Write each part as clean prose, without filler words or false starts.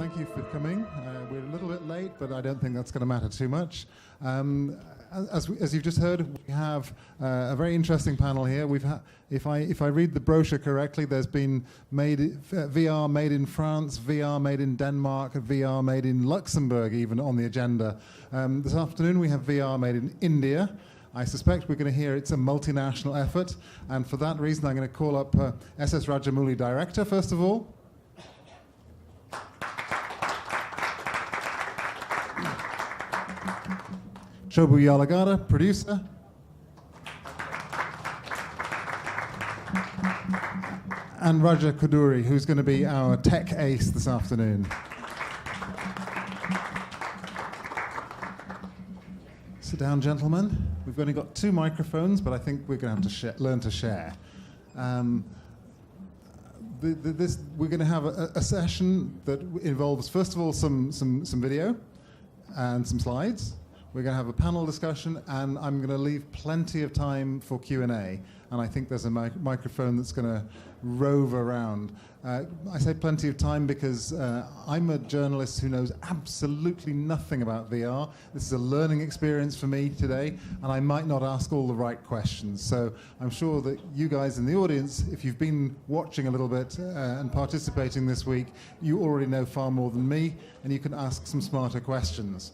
thank you for coming. We're a little bit late, but I don't think that's going to matter too much. As you've just heard, we have a very interesting panel here. If I read the brochure correctly, there's been VR made in France, VR made in Denmark, VR made in Luxembourg, even on the agenda. This afternoon we have VR made in India. I suspect we're going to hear it's a multinational effort, and for that reason I'm going to call up SS Rajamouli director, first of all. Shobu Yarlagadda, producer. And Raja Koduri, who's going to be our tech ace this afternoon. Sit down, gentlemen. We've only got 2 microphones, but I think we're going to have to learn to share. We're going to have a session that involves, first of all, some video and some slides. We're going to have a panel discussion, and I'm going to leave plenty of time for Q&A. And I think there's a microphone that's going to rove around. I say plenty of time because I'm a journalist who knows absolutely nothing about VR. This is a learning experience for me today, and I might not ask all the right questions. So I'm sure that you guys in the audience, if you've been watching a little bit and participating this week, you already know far more than me, and you can ask some smarter questions.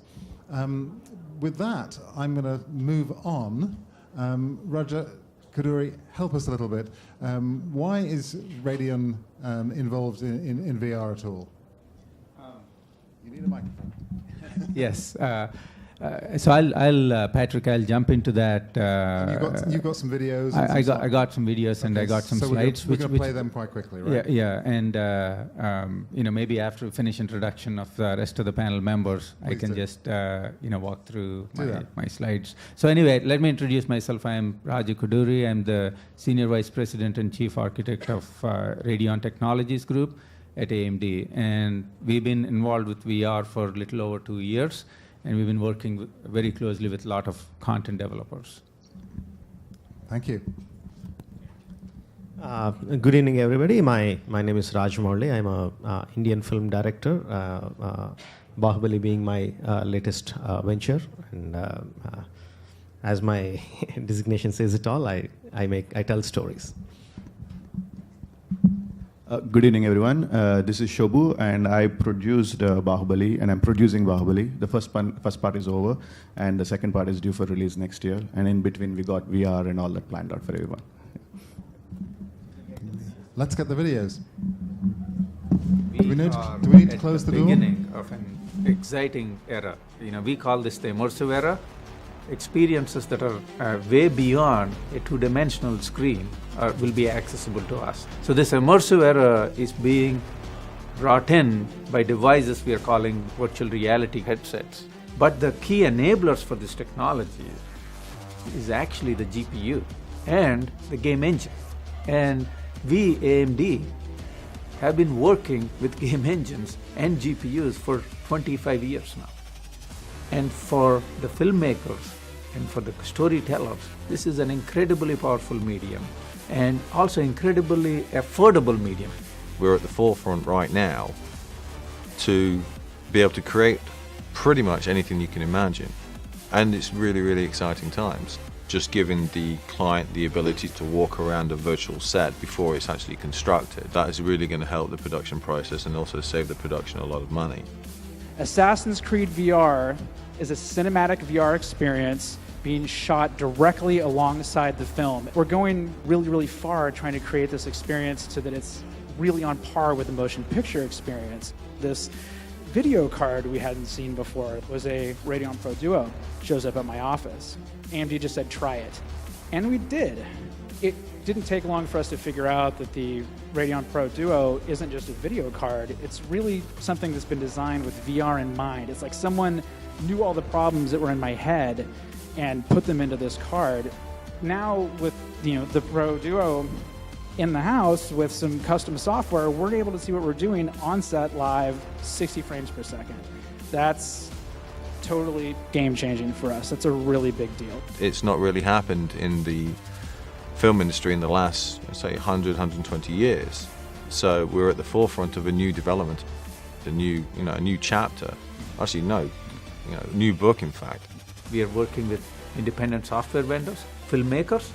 With that, I'm going to move on. Raja Koduri, help us a little bit. Why is RADEON involved in VR at all? You need a microphone. Yes. So Patrick, I'll jump into that. You've got some videos. I got some videos, and I got some slides. We're going to play them quite quickly, right? Yeah, and maybe after we finish introduction of the rest of the panel members, I can just walk through my slides. So anyway, let me introduce myself. I am Raja Koduri. I'm the Senior Vice President and Chief Architect of RADEON Technologies Group at AMD, and we've been involved with VR for a little over 2 years. And we've been working very closely with a lot of content developers. Thank you. Good evening, everybody. My name is Rajamouli. I'm an Indian film director, Baahubali being my latest venture. And as my designation says it all, I tell stories. Good evening, everyone. This is Shobu, and I produced Baahubali, and I'm producing Baahubali. The first part is over, and the second part is due for release next year. And in between, we got VR and all that planned out for everyone. Let's get the videos. Do we need to close the door? Beginning of an exciting era. We call this the immersive era. Experiences that are way beyond a 2-dimensional screen will be accessible to us. So this immersive era is being brought in by devices we are calling virtual reality headsets. But the key enablers for this technology is actually the GPU and the game engine. And we, AMD, have been working with game engines and GPUs for 25 years now. And for the filmmakers and for the storytellers, this is an incredibly powerful medium and also incredibly affordable medium. We're at the forefront right now to be able to create pretty much anything you can imagine. And it's really, really exciting times. Just giving the client the ability to walk around a virtual set before it's actually constructed, that is really going to help the production process and also save the production a lot of money. Assassin's Creed VR is a cinematic VR experience being shot directly alongside the film. We're going really, really far trying to create this experience so that it's really on par with the motion picture experience. This video card we hadn't seen before was a Radeon Pro Duo. Shows up at my office. AMD just said, try it. And we did. It didn't take long for us to figure out that the Radeon Pro Duo isn't just a video card. It's really something that's been designed with VR in mind. It's like someone knew all the problems that were in my head and put them into this card. Now with the Pro Duo in the house with some custom software, we're able to see what we're doing on set live, 60 frames per second. That's totally game-changing for us. That's a really big deal. It's not really happened in the film industry in the last, say, 100, 120 years. So we're at the forefront of a new development. a new chapter. Actually, no, new book, in fact. We are working with independent software vendors, filmmakers.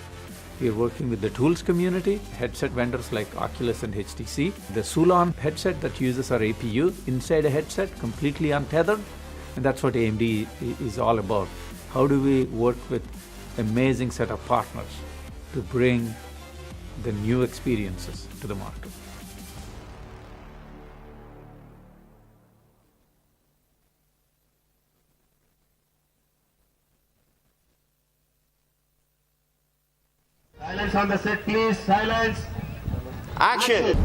We are working with the tools community, headset vendors like Oculus and HTC. The Sulon headset that uses our APU inside a headset, completely untethered. And that's what AMD is all about. How do we work with amazing set of partners to bring the new experiences to the market? Silence on the set, please. Silence. Action!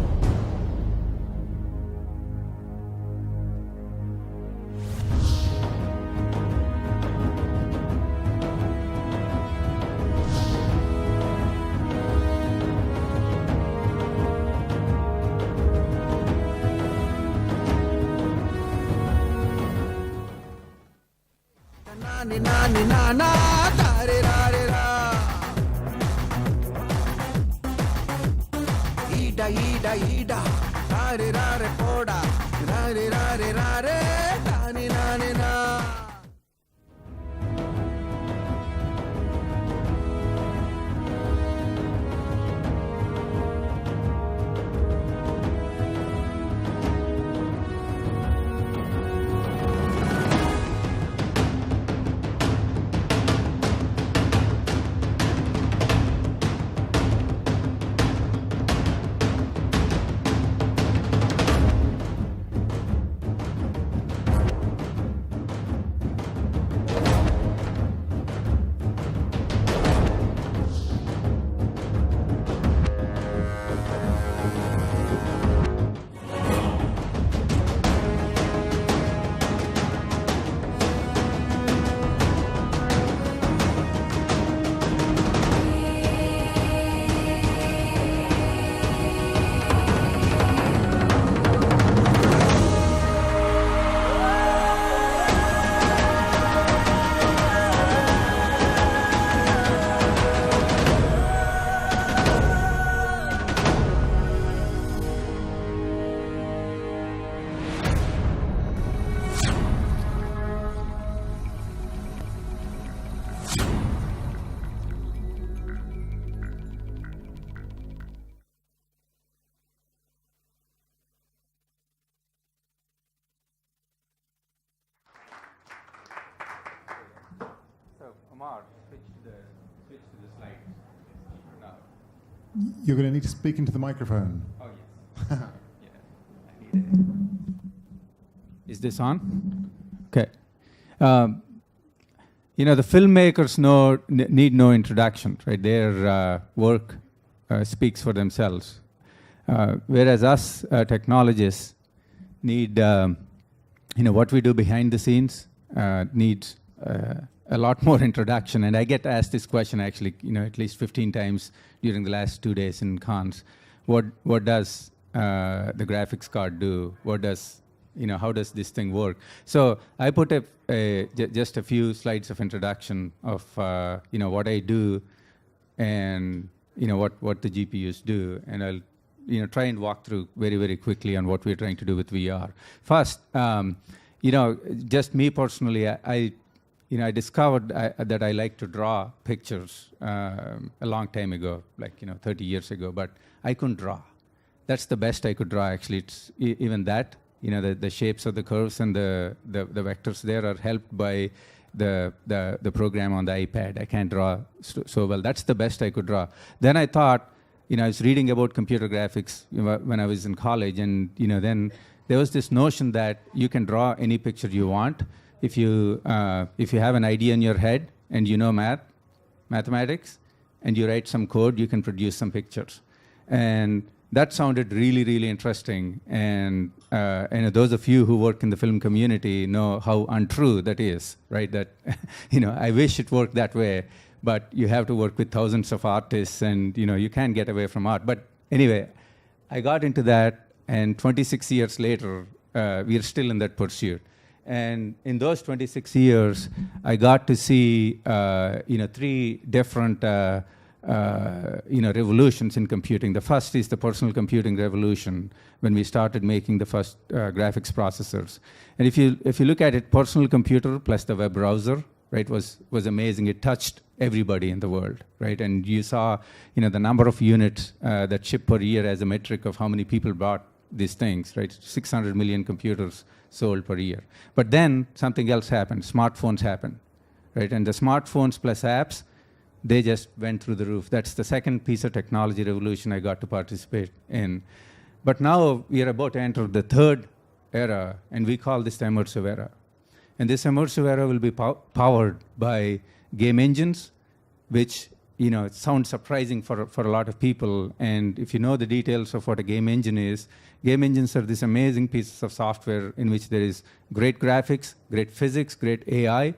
Switch to the slides now. You're going to need to speak into the microphone. Oh, yes. Yeah, I need it. Is this on? Okay. The filmmakers need no introduction, right? Their work speaks for themselves. Whereas us technologists need, what we do behind the scenes needs a lot more introduction. And I get asked this question actually, at least 15 times during the last 2 days in cons. What does the graphics card do? What does, how does this thing work? So I put just a few slides of introduction of, what I do and, what the GPUs do. And I'll, try and walk through very, very quickly on what we're trying to do with VR. First, just me personally, I discovered that I like to draw pictures a long time ago, 30 years ago, but I couldn't draw. That's the best I could draw, actually. It's even that, the shapes of the curves and the vectors there are helped by the program on the iPad. I can't draw so well. That's the best I could draw. Then I thought, I was reading about computer graphics when I was in college, and then there was this notion that you can draw any picture you want if you have an idea in your head and mathematics, and you write some code, you can produce some pictures. And that sounded really, really interesting. And those of you who work in the film community know how untrue that is, right? That, I wish it worked that way, but you have to work with thousands of artists, and, you can't get away from art. But anyway, I got into that, and 26 years later, we are still in that pursuit. And in those 26 years, I got to see, 3 different revolutions in computing. The first is the personal computing revolution, when we started making the first graphics processors. And if you look at it, personal computer plus the web browser, right, was amazing. It touched everybody in the world, right? And you saw, the number of units that ship per year as a metric of how many people bought these things, right? 600 million computers sold per year. But then something else happened. Smartphones happened, right? And the smartphones plus apps, they just went through the roof. That's the second piece of technology revolution I got to participate in. But now we are about to enter the third era, and we call this the immersive era. And this immersive era will be powered by game engines, which it sounds surprising for a lot of people. And if you know the details of what a game engine is, game engines are these amazing pieces of software in which there is great graphics, great physics, great AI,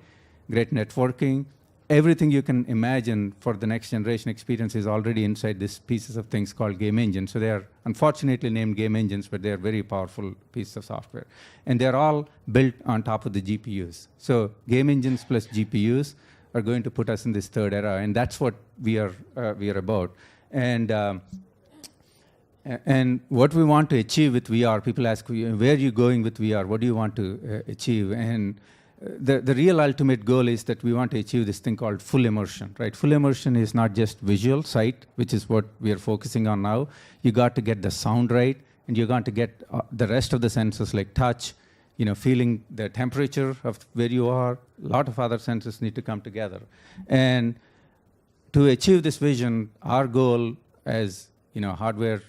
great networking. Everything you can imagine for the next generation experience is already inside these pieces of things called game engines. So they are unfortunately named game engines, but they are very powerful pieces of software. And they're all built on top of the GPUs. So game engines plus GPUs are going to put us in this third era, and that's what we are about. And what we want to achieve with VR, people ask, where are you going with VR? What do you want to achieve? And the real ultimate goal is that we want to achieve this thing called full immersion, right? Full immersion is not just visual, sight, which is what we are focusing on now. You got to get the sound right, and you got to get the rest of the senses like touch, feeling the temperature of where you are. A lot of other senses need to come together. And to achieve this vision, our goal as hardware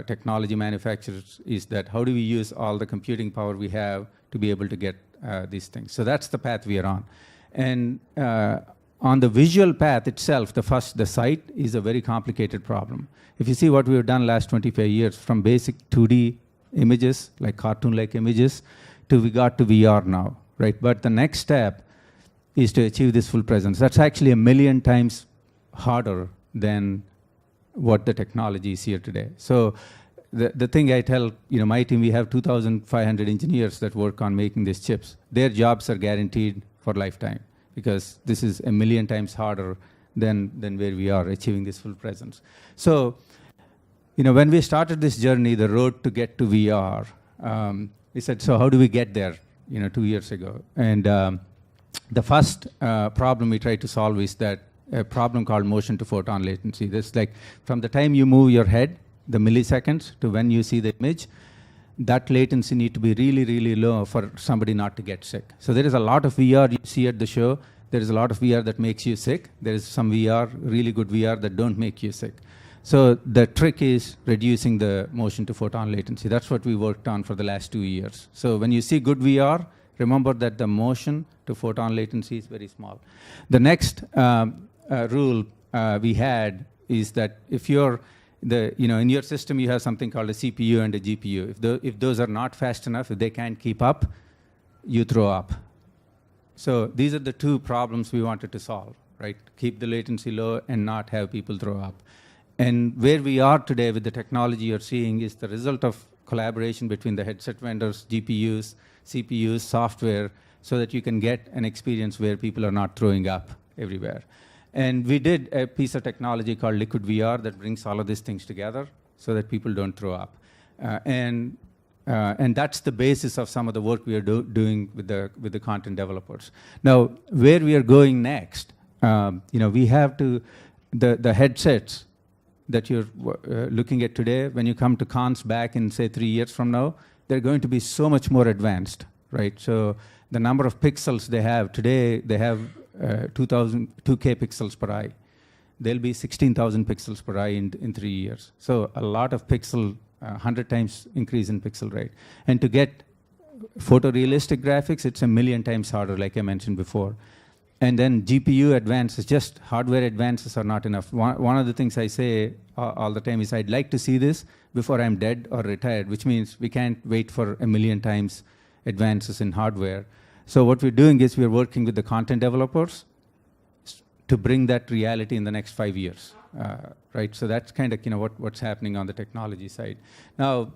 technology manufacturers is that how do we use all the computing power we have to be able to get these things. So that's the path we are on. And on the visual path itself, the sight is a very complicated problem. If you see what we've done last 25 years, from basic 2D images, like cartoon-like images, to we got to VR now, right? But the next step is to achieve this full presence. That's actually 1 million times harder than what the technology is here today. So the thing I tell my team, we have 2,500 engineers that work on making these chips. Their jobs are guaranteed for lifetime because this is 1 million times harder than where we are achieving this full presence. So when we started this journey, the road to get to VR, we said, so how do we get there 2 years ago? And the first problem we tried to solve is that a problem called motion to photon latency. This like from the time you move your head, the milliseconds, to when you see the image, that latency need to be really, really low for somebody not to get sick. So there is a lot of VR you see at the show. There is a lot of VR that makes you sick. There is some VR, really good VR, that don't make you sick. So the trick is reducing the motion to photon latency. That's what we worked on for the last 2 years. So when you see good VR, remember that the motion to photon latency is very small. The next rule we had is that if you're in your system you have something called a CPU and a GPU. If those are not fast enough, if they can't keep up, you throw up. So these are the two problems we wanted to solve, right? Keep the latency low and not have people throw up. And where we are today with the technology you're seeing is the result of collaboration between the headset vendors, GPUs, CPUs, software, so that you can get an experience where people are not throwing up everywhere. And we did a piece of technology called Liquid VR that brings all of these things together so that people don't throw up. And that's the basis of some of the work we are doing with the content developers. Now, where we are going next, we have to, the headsets that you're looking at today, when you come to cons back in, say, 3 years from now, they're going to be so much more advanced, right? So the number of pixels they have today, they have 2K pixels per eye. There'll be 16,000 pixels per eye in 3 years. So a lot of 100 times increase in pixel rate. And to get photorealistic graphics, it's 1 million times harder, like I mentioned before. And then GPU advances, just hardware advances are not enough. One of the things I say all the time is I'd like to see this before I'm dead or retired, which means we can't wait for 1 million times advances in hardware. So what we're doing is we're working with the content developers to bring that reality in the next 5 years, right? So that's kind of what's happening on the technology side. Now,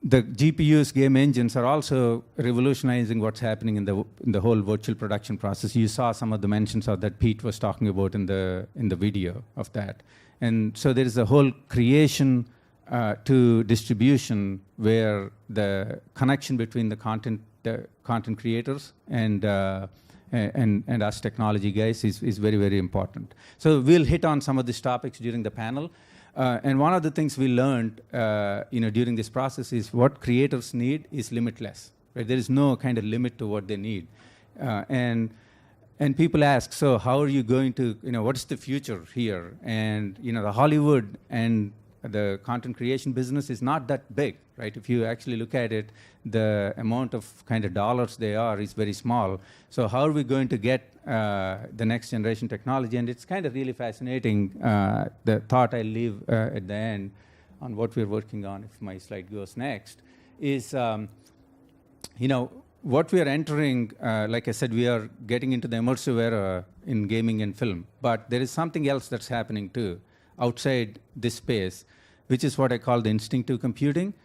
the GPUs, game engines, are also revolutionizing what's happening in the whole virtual production process. You saw some of the mentions of that Pete was talking about in the video of that. And so there is a whole creation to distribution where the connection between the content creators and us technology guys is very, very important. So we'll hit on some of these topics during the panel. And one of the things we learned during this process is what creators need is limitless. Right? There is no kind of limit to what they need. And people ask, so how are you going to, what's the future here? And, the Hollywood and the content creation business is not that big, right? If you actually look at it, the amount of kind of dollars they are is very small. So how are we going to get the next generation technology? And it's kind of really fascinating, the thought I leave at the end on what we're working on, if my slide goes next, is, what we are entering, like I said, we are getting into the immersive era in gaming and film. But there is something else that's happening too, outside this space, which is what I call the instinctive computing,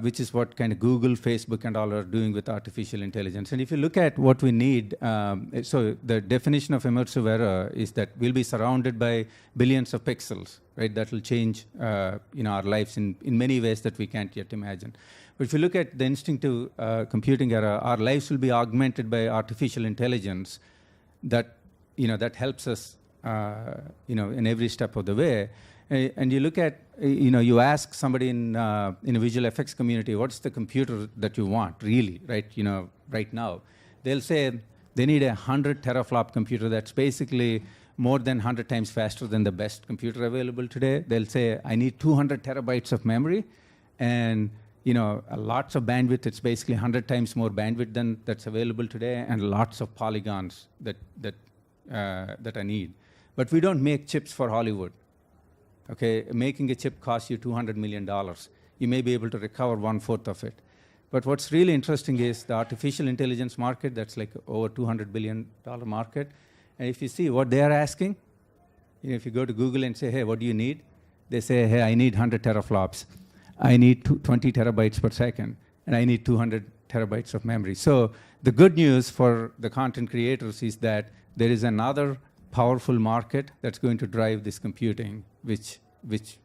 which is what kind of Google, Facebook, and all are doing with artificial intelligence. And if you look at what we need, so the definition of immersive era is that we'll be surrounded by billions of pixels, right? That will change our lives in many ways that we can't yet imagine. But if you look at the instinctive computing era, our lives will be augmented by artificial intelligence that helps us in every step of the way. And you look at, you ask somebody in a visual effects community, what's the computer that you want, really, right? Right now, they'll say they need a 100 teraflop computer that's basically more than 100 times faster than the best computer available today. They'll say, I need 200 terabytes of memory, and lots of bandwidth. It's basically 100 times more bandwidth than that's available today, and lots of polygons that I need. But we don't make chips for Hollywood. Okay, making a chip costs you $200 million. You may be able to recover 1/4 of it. But what's really interesting is the artificial intelligence market, that's like over $200 billion market. And if you see what they are asking, if you go to Google and say, hey, what do you need? They say, hey, I need 100 teraflops. I need 20 terabytes per second, and I need 200 terabytes of memory. So the good news for the content creators is that there is another powerful market that's going to drive this computing, which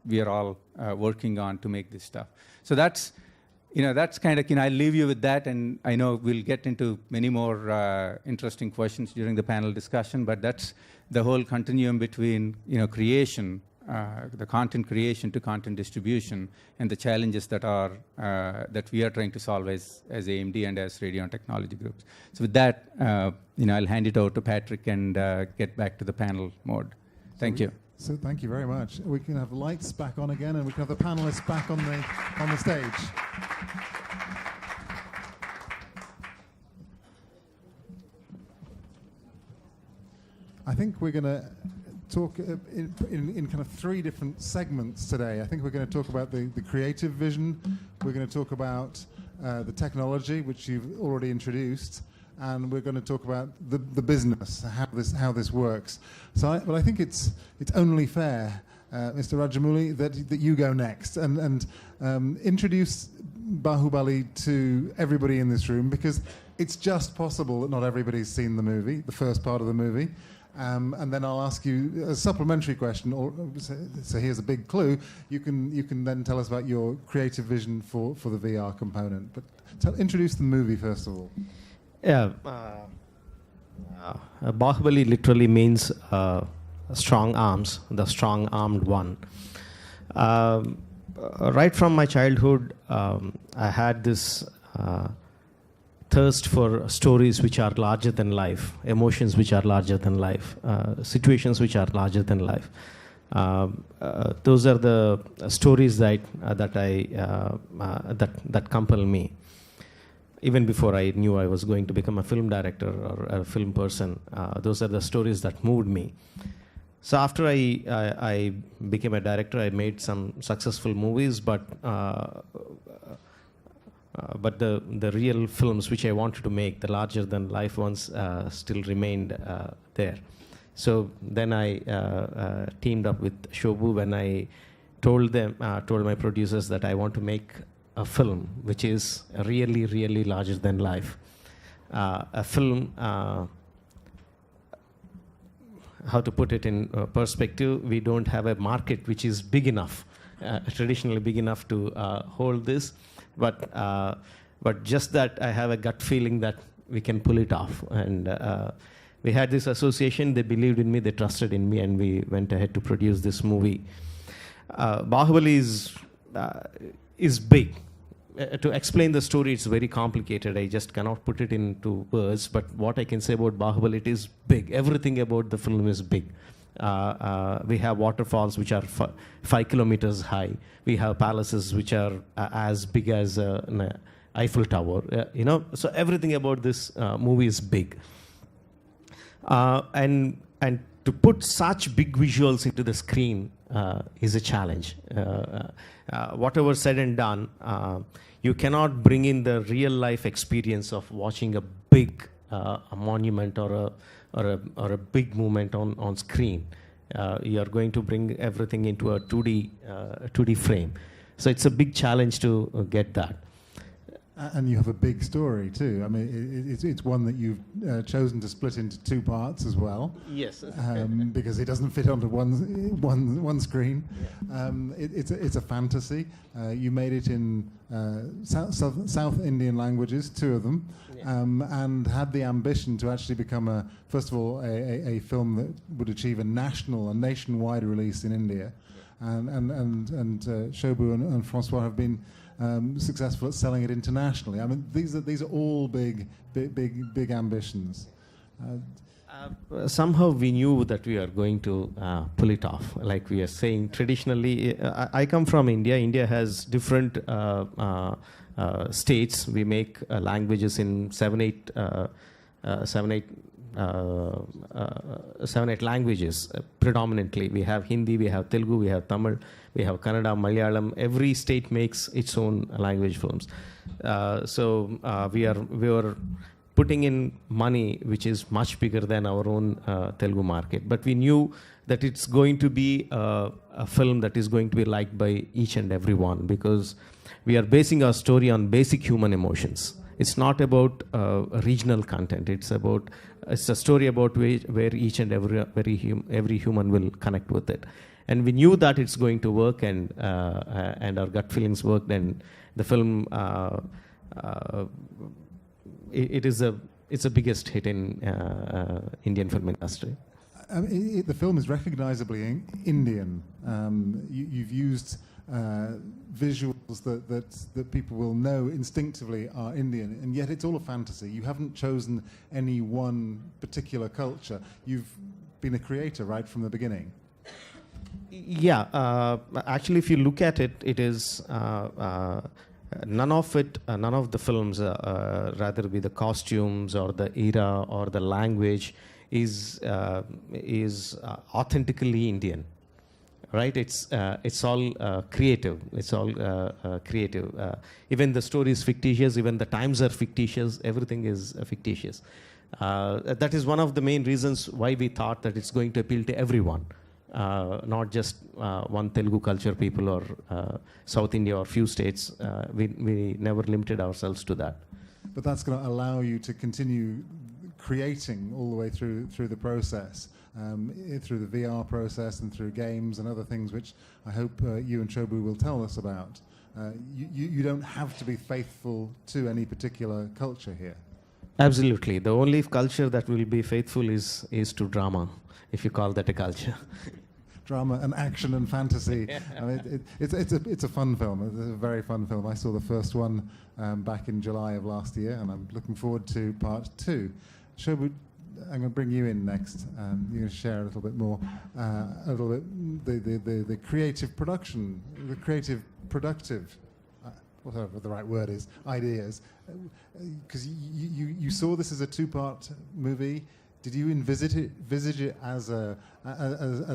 we are all working on to make this stuff. So that's kind of, I'll leave you with that, and I know we'll get into many more interesting questions during the panel discussion, but that's the whole continuum between, creation, the content creation to content distribution, and the challenges that we are trying to solve as AMD and as Radeon Technology Groups. So with that, I'll hand it over to Patrick and get back to the panel mode. Thank you. So thank you very much. We can have the lights back on again, and we can have the panelists back on the stage. I think we're going to talk in kind of 3 different segments today. I think we're going to talk about the creative vision. We're going to talk about the technology, which you've already introduced, and we're going to talk about the business, how this works. But I think it's only fair, Mr. Rajamouli, that you go next and introduce Baahubali to everybody in this room, because it's just possible that not everybody's seen the movie, the first part of the movie. And then I'll ask you a supplementary question. So here's a big clue. You can then tell us about your creative vision for the VR component. But introduce the movie first of all. Yeah, Baahubali literally means strong arms, the strong-armed one. Right from my childhood, I had this thirst for stories which are larger than life, emotions which are larger than life, situations which are larger than life. Those are the stories that compel me. Even before I knew I was going to become a film director or a film person, those are the stories that moved me. So after I became a director, I made some successful movies, but the real films which I wanted to make, the larger than life ones, still remained there. So then I teamed up with Shobu when I told my producers that I want to make a film which is really, really larger than life. A film, how to put it in perspective, we don't have a market which is big enough, traditionally big enough to hold this, but just that I have a gut feeling that we can pull it off. And we had this association, they believed in me, they trusted in me, and we went ahead to produce this movie. Baahubali is big. To explain the story, it's very complicated. I just cannot put it into words, but what I can say about Baahubali, it is big. Everything about the film is big. We have waterfalls which are 5 kilometers high. We have palaces which are as big as an Eiffel Tower. So everything about this movie is big. And to put such big visuals into the screen is a challenge. Whatever said and done, you cannot bring in the real life experience of watching a big a monument or a big movement on screen. You are going to bring everything into a 2D frame. So it's a big challenge to get that. And you have a big story too. I mean, it's one that you've chosen to split into 2 parts as well. Yes. Because it doesn't fit onto one screen. Yeah. It's a fantasy. You made it in South Indian languages, 2 of them, yeah. And had the ambition to actually become first of all a film that would achieve a nationwide release in India, yeah. and Shobu and Francois have been successful at selling it internationally. I mean, these are all big ambitions. Somehow we knew that we are going to pull it off. Like we are saying, traditionally, I come from India. India has different states. We make languages in 7-8 languages predominantly. We have Hindi, we have Telugu, we have Tamil, we have Kannada, Malayalam. Every state makes its own language films. So we were putting in money which is much bigger than our own Telugu market. But we knew that it's going to be a film that is going to be liked by each and every one, because we are basing our story on basic human emotions. It's not about regional content. It's a story about where each and every human will connect with it. And we knew that it's going to work, and our gut feelings worked, and the film it's the biggest hit in Indian film industry. The film is recognizably Indian. You've used visuals that people will know instinctively are Indian, and yet it's all a fantasy. You haven't chosen any one particular culture. You've been a creator right from the beginning. Yeah, actually, if you look at it, it is none of the films, rather be the costumes or the era or the language, is authentically Indian. Right? It's all creative. It's all creative. Even the story is fictitious. Even the times are fictitious. Everything is fictitious. That is one of the main reasons why we thought that it's going to appeal to everyone, not just one Telugu culture people or South India or few states. We never limited ourselves to that. But that's going to allow you to continue creating all the way through the process. Through the VR process and through games and other things, which I hope you and Shobu will tell us about. You don't have to be faithful to any particular culture here. Absolutely. The only culture that will be faithful is to drama, if you call that a culture. Drama and action and fantasy. I mean, it's a fun film. It's a very fun film. I saw the first one back in July of last year, and I'm looking forward to part 2. Shobu, I'm going to bring you in next. You're going to share a little bit more, the creative production, the creative productive, whatever the right word is, ideas. Because you saw this as a 2-part movie. Did you envisage it as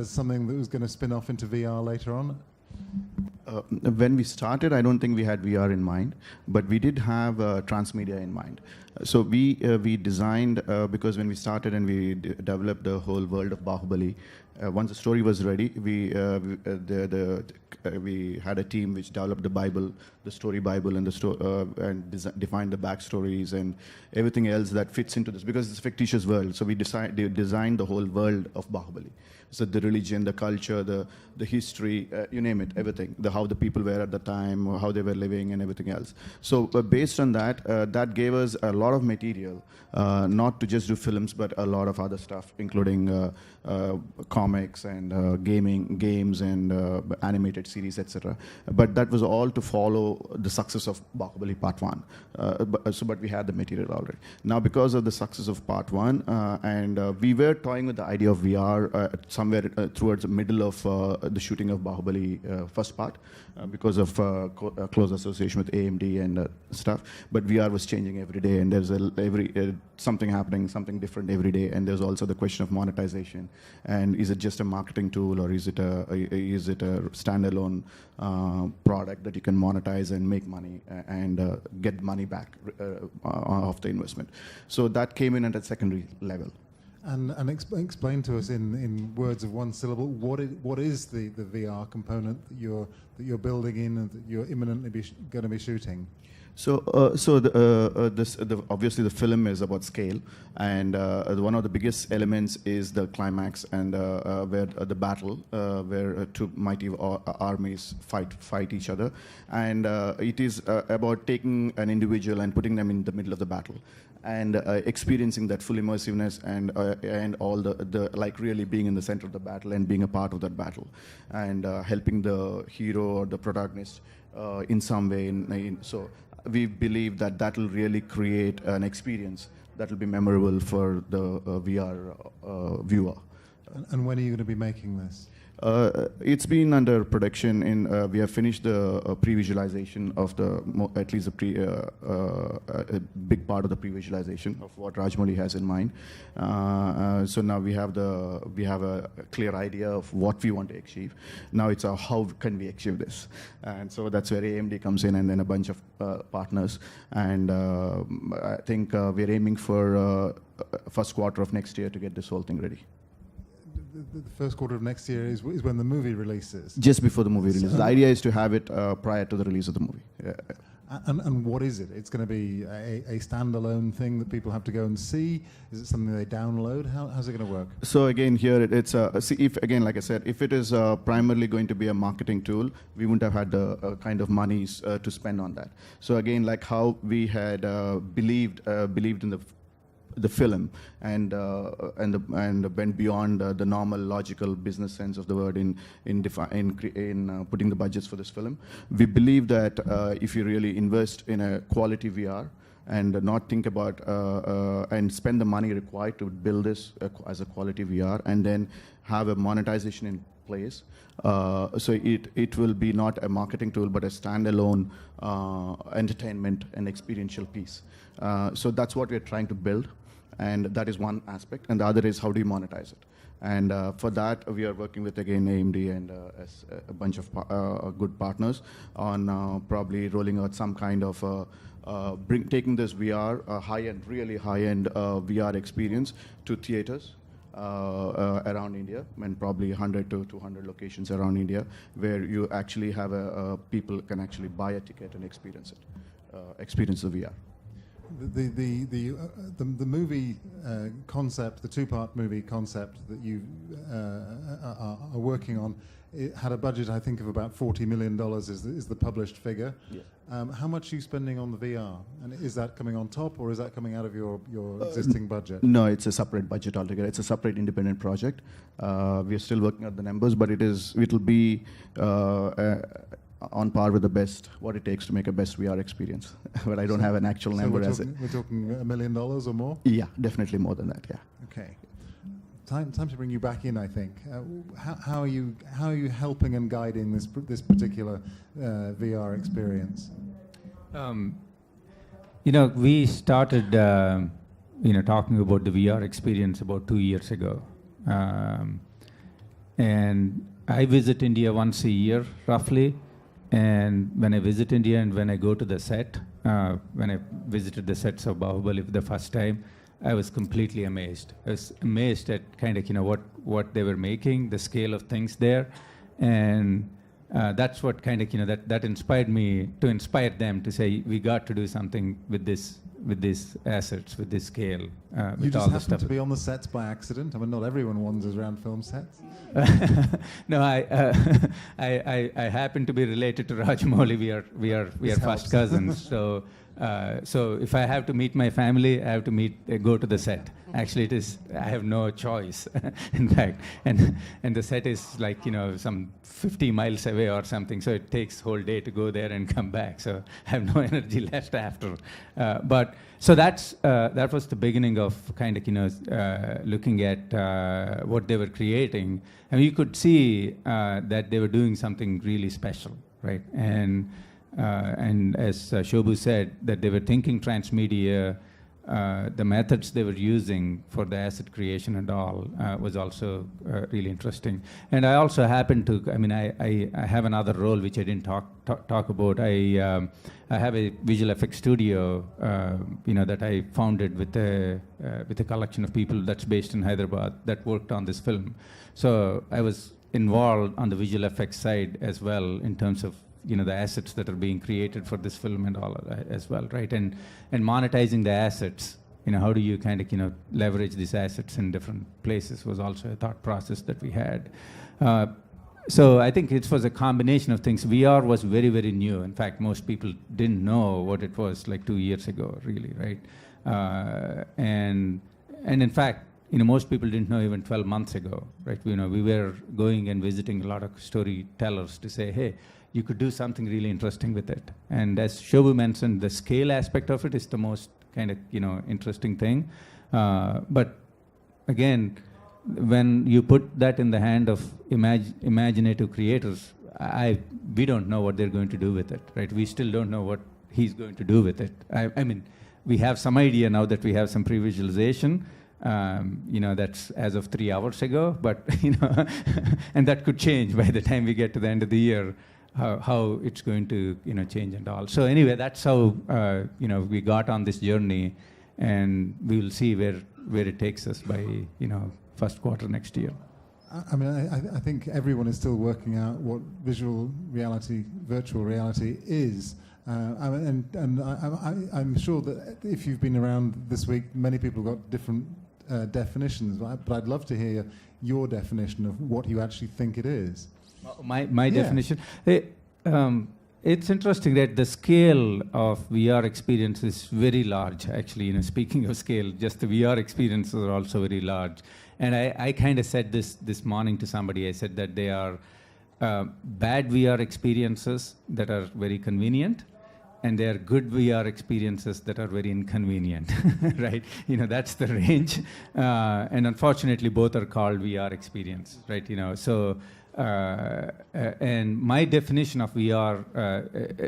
something that was going to spin off into VR later on? When we started, I don't think we had VR in mind, but we did have transmedia in mind. So we designed, because when we started and we developed the whole world of Baahubali, Once the story was ready, we had a team which developed the Bible, the story Bible, and defined the backstories and everything else that fits into this, because it's a fictitious world. So we designed the whole world of Baahubali. So the religion, the culture, the history, you name it, everything. How the people were at the time, how they were living, and everything else. So based on that, that gave us a lot of material, not to just do films, but a lot of other stuff, including comics and games and animated series, etc. But that was all to follow the success of Baahubali Part 1. But we had the material already. Now, because of the success of Part 1, and we were toying with the idea of VR somewhere towards the middle of the shooting of Baahubali first part, because of close association with AMD and stuff. But VR was changing every day, and there's something happening, something different every day. And there's also the question of monetization. And is it just a marketing tool, or is it a standalone product that you can monetize and make money and get money back of the investment? So that came in at a secondary level. And explain to us in words of one syllable what is the VR component that you're building in and that you're imminently going to be shooting. So, obviously the film is about scale, and one of the biggest elements is the climax, and where the battle, where two mighty armies fight each other, and it is about taking an individual and putting them in the middle of the battle, and experiencing that full immersiveness and all the like really being in the center of the battle and being a part of that battle, and helping the hero or the protagonist in some way. So we believe that will really create an experience that will be memorable for the VR viewer. And when are you going to be making this? It's been under production. We have finished the pre-visualization of at least a big part of the pre-visualization of what Rajamouli has in mind. So now we have a clear idea of what we want to achieve. Now it's how can we achieve this, and so that's where AMD comes in, and then a bunch of partners. And I think we're aiming for first quarter of next year to get this whole thing ready. The first quarter of next year is when the movie releases. Just before the movie releases. The idea is to have it prior to the release of the movie. Yeah. And what is it? It's going to be a standalone thing that people have to go and see? Is it something they download? How's it going to work? So again, here it's like I said, if it is primarily going to be a marketing tool, we wouldn't have had the kind of monies to spend on that. So again, like how we had believed in the film and went beyond the normal logical business sense of the word in putting the budgets for this film. We believe that if you really invest in a quality VR and not think about and spend the money required to build this as a quality VR, and then have a monetization in place, so it will be not a marketing tool but a standalone entertainment and experiential piece. So that's what we're trying to build. And that is one aspect, and the other is how do you monetize it. And for that, we are working with, again, AMD and a bunch of good partners on probably rolling out some kind of taking this VR, really high-end VR experience to theaters around India, and probably 100 to 200 locations around India, where you actually have people can actually buy a ticket and experience the VR. The movie concept, the two-part movie concept that you are working on, it had a budget, I think, of about $40 million is the published figure. Yes. How much are you spending on the VR? And is that coming on top, or is that coming out of your existing budget? No, it's a separate budget altogether. It's a separate independent project. We are still working out the numbers, but it'll be on par with the best, what it takes to make a best VR experience. But I don't have an actual number as it. We're talking $1 million or more? Yeah, definitely more than that, yeah. Okay. Time to bring you back in, I think. How are you helping and guiding this particular VR experience? We started, talking about the VR experience about 2 years ago. And I visit India once a year, roughly. And when I visit India and when I go to the set, when I visited the sets of Baahubali for the first time, I was completely amazed. I was amazed at kind of, what they were making, the scale of things there, and that's what kind of that inspired me to inspire them to say we got to do something with these assets, with this scale. You with just all the happened stuff. to be on the sets by accident. I mean, not everyone wanders around film sets. No, I happen to be related to Rajamouli. We are This first helps. cousins. So if I have to meet my family, I have to go to the set. Actually, I have no choice, in fact. And the set is like, some 50 miles away or something. So it takes whole day to go there and come back. So I have no energy left after. So that was the beginning of kind of, looking at what they were creating. And you could see that they were doing something really special, right? And as Shobu said, that they were thinking transmedia, the methods they were using for the asset creation and all was also really interesting. And I also happened to, I have another role which I didn't talk about. I have a visual effects studio, that I founded with a collection of people that's based in Hyderabad that worked on this film. So I was involved on the visual effects side as well in terms of the assets that are being created for this film and all as well, right? And monetizing the assets, how do you kind of leverage these assets in different places was also a thought process that we had. So I think it was a combination of things. VR was very, very new. In fact, most people didn't know what it was like 2 years ago, really, right? And in fact, most people didn't know even 12 months ago, right? We were going and visiting a lot of storytellers to say, hey, you could do something really interesting with it. And as Shobu mentioned, the scale aspect of it is the most kind of, interesting thing. But again, when you put that in the hand of imaginative creators, we don't know what they're going to do with it, right? We still don't know what he's going to do with it. I mean, we have some idea now that we have some pre-visualization, that's as of 3 hours ago, but, and that could change by the time we get to the end of the year. How it's going to change and all. So anyway, that's how we got on this journey, and we will see where it takes us by first quarter next year. I think everyone is still working out what visual reality, virtual reality is. I'm sure that if you've been around this week, many people have got different definitions, but I'd love to hear your definition of what you actually think it is. My definition. It's interesting that the scale of VR experience is very large. Actually, speaking of scale, just the VR experiences are also very large. And I kind of said this morning to somebody. I said that they are bad VR experiences that are very convenient, and they are good VR experiences that are very inconvenient, right? That's the range. And unfortunately, both are called VR experience, right? So. And my definition of VR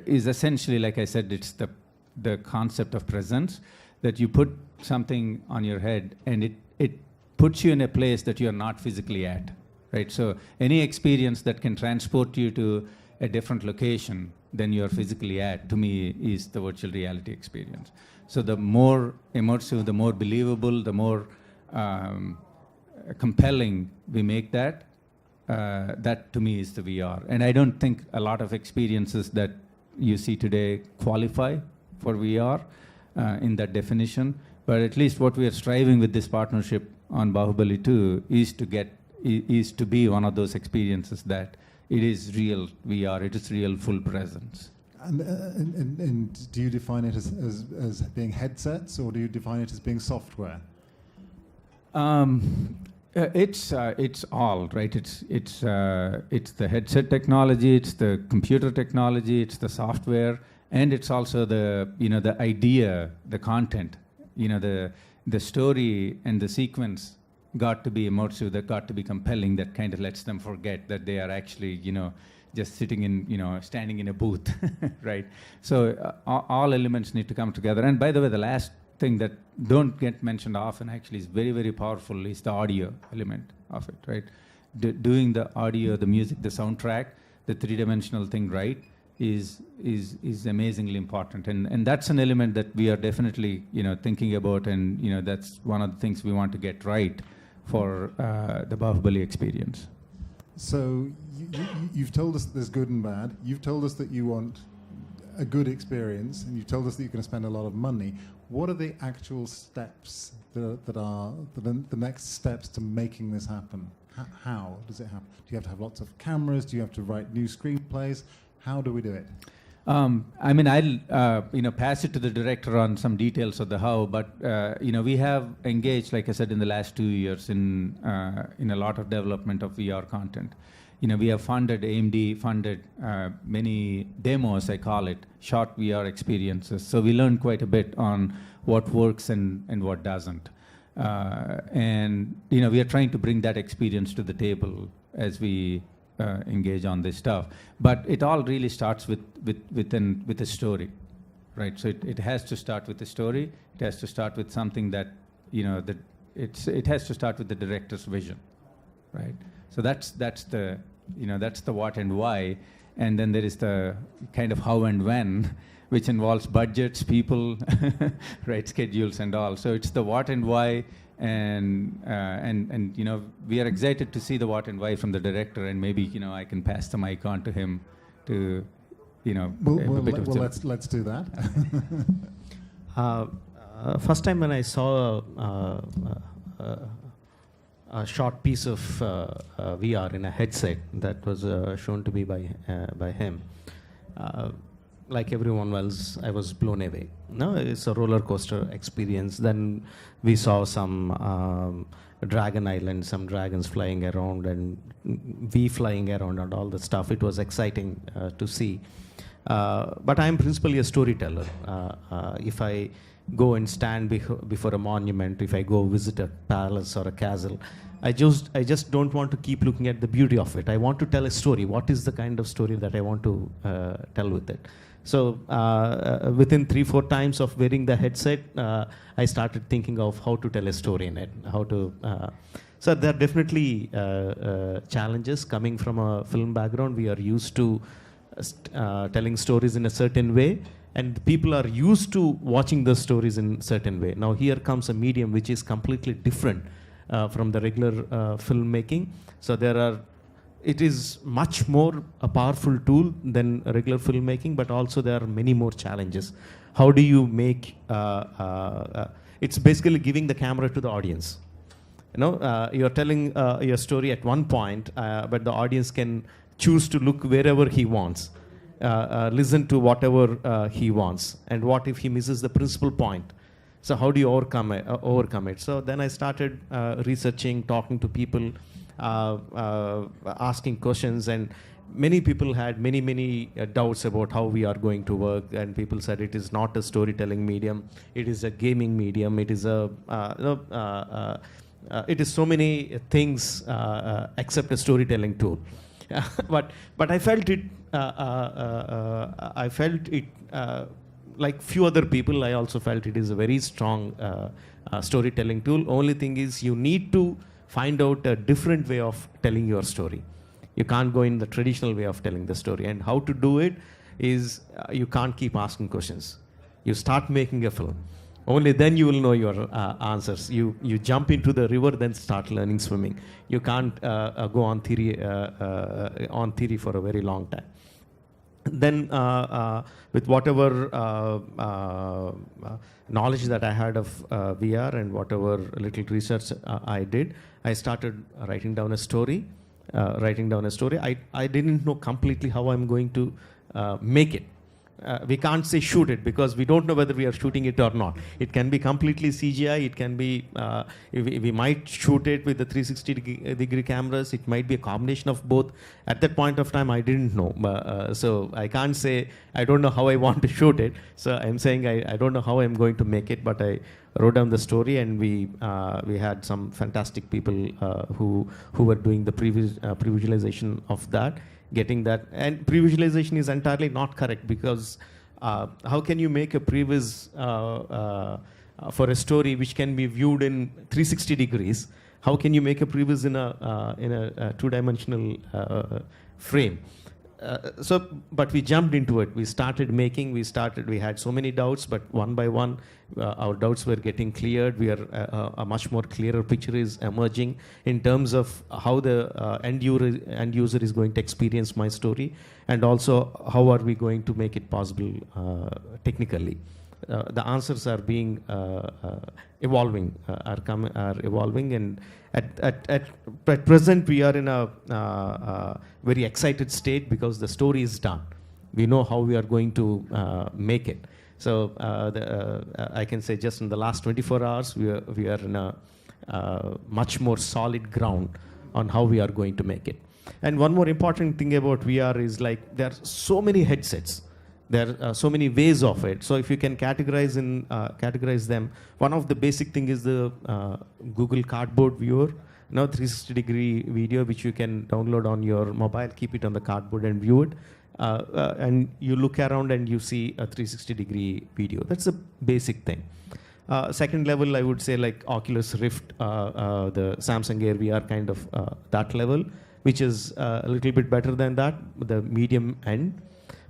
is essentially, like I said, it's the concept of presence, that you put something on your head and it puts you in a place that you're not physically at, right? So any experience that can transport you to a different location than you're physically at, to me, is the virtual reality experience. So the more immersive, the more believable, the more compelling we make that, that to me is the VR. And I don't think a lot of experiences that you see today qualify for VR in that definition. But at least what we are striving with this partnership on Baahubali 2 is to be one of those experiences that it is real VR, it is real full presence. And do you define it as being headsets, or do you define it as being software? It's all right. It's the headset technology, it's the computer technology, it's the software, and it's also the the idea, the content, the story and the sequence got to be immersive, that got to be compelling, that kind of lets them forget that they are actually just sitting in standing in a booth, right? So all elements need to come together. And by the way, the last thing that don't get mentioned often actually is very, very powerful is the audio element of it, right? Doing the audio, the music, the soundtrack, the three-dimensional thing right is amazingly important. And that's an element that we are definitely thinking about, and that's one of the things we want to get right for the Baahubali experience. So you've told us that there's good and bad. You've told us that you want a good experience, and you've told us that you're going to spend a lot of money. What are the actual steps that are the next steps to making this happen? How does it happen? Do you have to have lots of cameras? Do you have to write new screenplays? How do we do it? I mean, I'll pass it to the director on some details of the how, but we have engaged, like I said, in the last 2 years in a lot of development of VR content. We have AMD funded many demos, I call it, short VR experiences. So we learned quite a bit on what works and what doesn't. And we are trying to bring that experience to the table as we engage on this stuff. But it all really starts with a story, right? So it has to start with a story. It has to start with something that it has to start with the director's vision, right? So that's the what and why, and then there is the kind of how and when, which involves budgets, people, right, schedules and all. So it's the what and why, and we are excited to see the what and why from the director, and maybe I can pass the mic on to him to let's do that. First time when I saw a short piece of VR in a headset that was shown to me by him. Like everyone else, I was blown away. No, it's a roller coaster experience. Then we saw some Dragon Island, some dragons flying around, and we flying around and all the stuff. It was exciting to see. But I'm principally a storyteller. If I go and stand before a monument, if I go visit a palace or a castle, I just don't want to keep looking at the beauty of it. I want to tell a story. What is the kind of story that I want to tell with it? So within 3-4 times of wearing the headset, I started thinking of how to tell a story in it, so there are definitely challenges coming from a film background. We are used to telling stories in a certain way, and people are used to watching the stories in a certain way. Now here comes a medium which is completely different from the regular filmmaking. So it is much more a powerful tool than regular filmmaking, but also there are many more challenges. How do you make, it's basically giving the camera to the audience. You're telling your story at one point, but the audience can choose to look wherever he wants. Listen to whatever he wants, and what if he misses the principal point? So how do you overcome it? So then I started researching, talking to people, asking questions, and many people had many doubts about how we are going to work, and people said it is not a storytelling medium, it is a gaming medium, it is it is so many things except a storytelling tool. but I felt it. Like few other people, I also felt it is a very strong storytelling tool. Only thing is, you need to find out a different way of telling your story. You can't go in the traditional way of telling the story. And how to do it is, you can't keep asking questions. You start making a film. Only then you will know your answers. You jump into the river, then start learning swimming. You can't go on theory for a very long time. Then with whatever knowledge that I had of VR and whatever little research I did, I started writing down a story. I didn't know completely how I'm going to make it. We can't say shoot it, because we don't know whether we are shooting it or not. It can be completely CGI. It can be, we might shoot it with the 360-degree cameras. It might be a combination of both. At that point of time, I didn't know. So I can't say, I don't know how I want to shoot it. So I'm saying I don't know how I'm going to make it, but I wrote down the story, and we had some fantastic people who were doing the pre-visualization of that. Getting that, and pre-visualization is entirely not correct, because how can you make a previs for a story which can be viewed in 360 degrees? How can you make a previs in a two-dimensional frame? But we jumped into it. We started making. We had so many doubts, but one by one, our doubts were getting cleared. A much more clearer picture is emerging in terms of how the end user is going to experience my story, and also how are we going to make it possible technically. The answers are being evolving, are evolving, and at present we are in a very excited state because the story is done. We know how we are going to make it. So I can say just in the last 24 hours we are in a much more solid ground on how we are going to make it. And one more important thing about VR is like there are so many headsets. There are so many ways of it. So if you can categorize them, one of the basic thing is the Google Cardboard viewer, 360-degree video, which you can download on your mobile, keep it on the cardboard and view it. And you look around and you see a 360-degree video. That's a basic thing. Second level, I would say like Oculus Rift, the Samsung Air VR kind of that level, which is a little bit better than that, the medium end.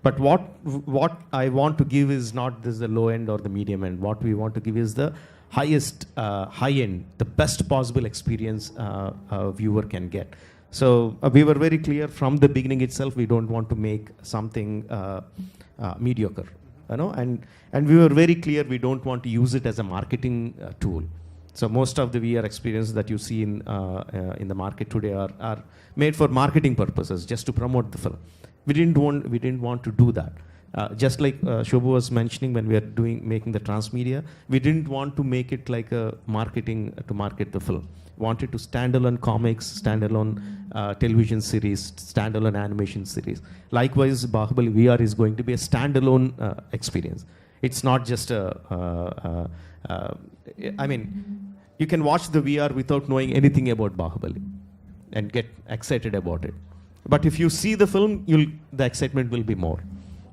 But what I want to give is not this the low end or the medium end. What we want to give is the highest high end, the best possible experience a viewer can get. So we were very clear from the beginning itself. We don't want to make something mediocre, and we were very clear we don't want to use it as a marketing tool. So most of the VR experiences that you see in the market today are made for marketing purposes, just to promote the film. We didn't want to do that. Just like Shobu was mentioning when we are making the transmedia, we didn't want to make it like a marketing to market the film. Wanted to standalone comics, standalone television series, standalone animation series. Likewise, Baahubali VR is going to be a standalone experience. It's not just you can watch the VR without knowing anything about Baahubali and get excited about it. But if you see the film, the excitement will be more.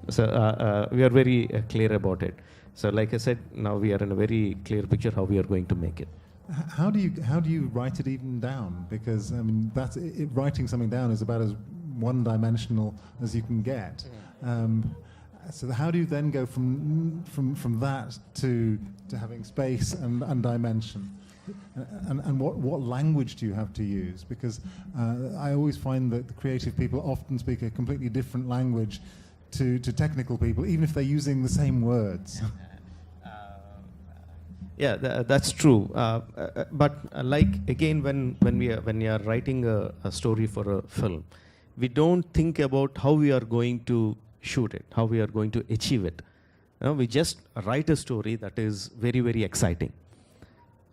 So we are very clear about it. So like I said, now we are in a very clear picture how we are going to make it. How do you write it even down? Because I mean, writing something down is about as one-dimensional as you can get. So how do you then go from that to having space and dimension? And what language do you have to use? Because I always find that the creative people often speak a completely different language to technical people, even if they're using the same words. Yeah, that's true. But like again, when we are writing a story for a film, we don't think about how we are going to shoot it, how we are going to achieve it. We just write a story that is very, very exciting.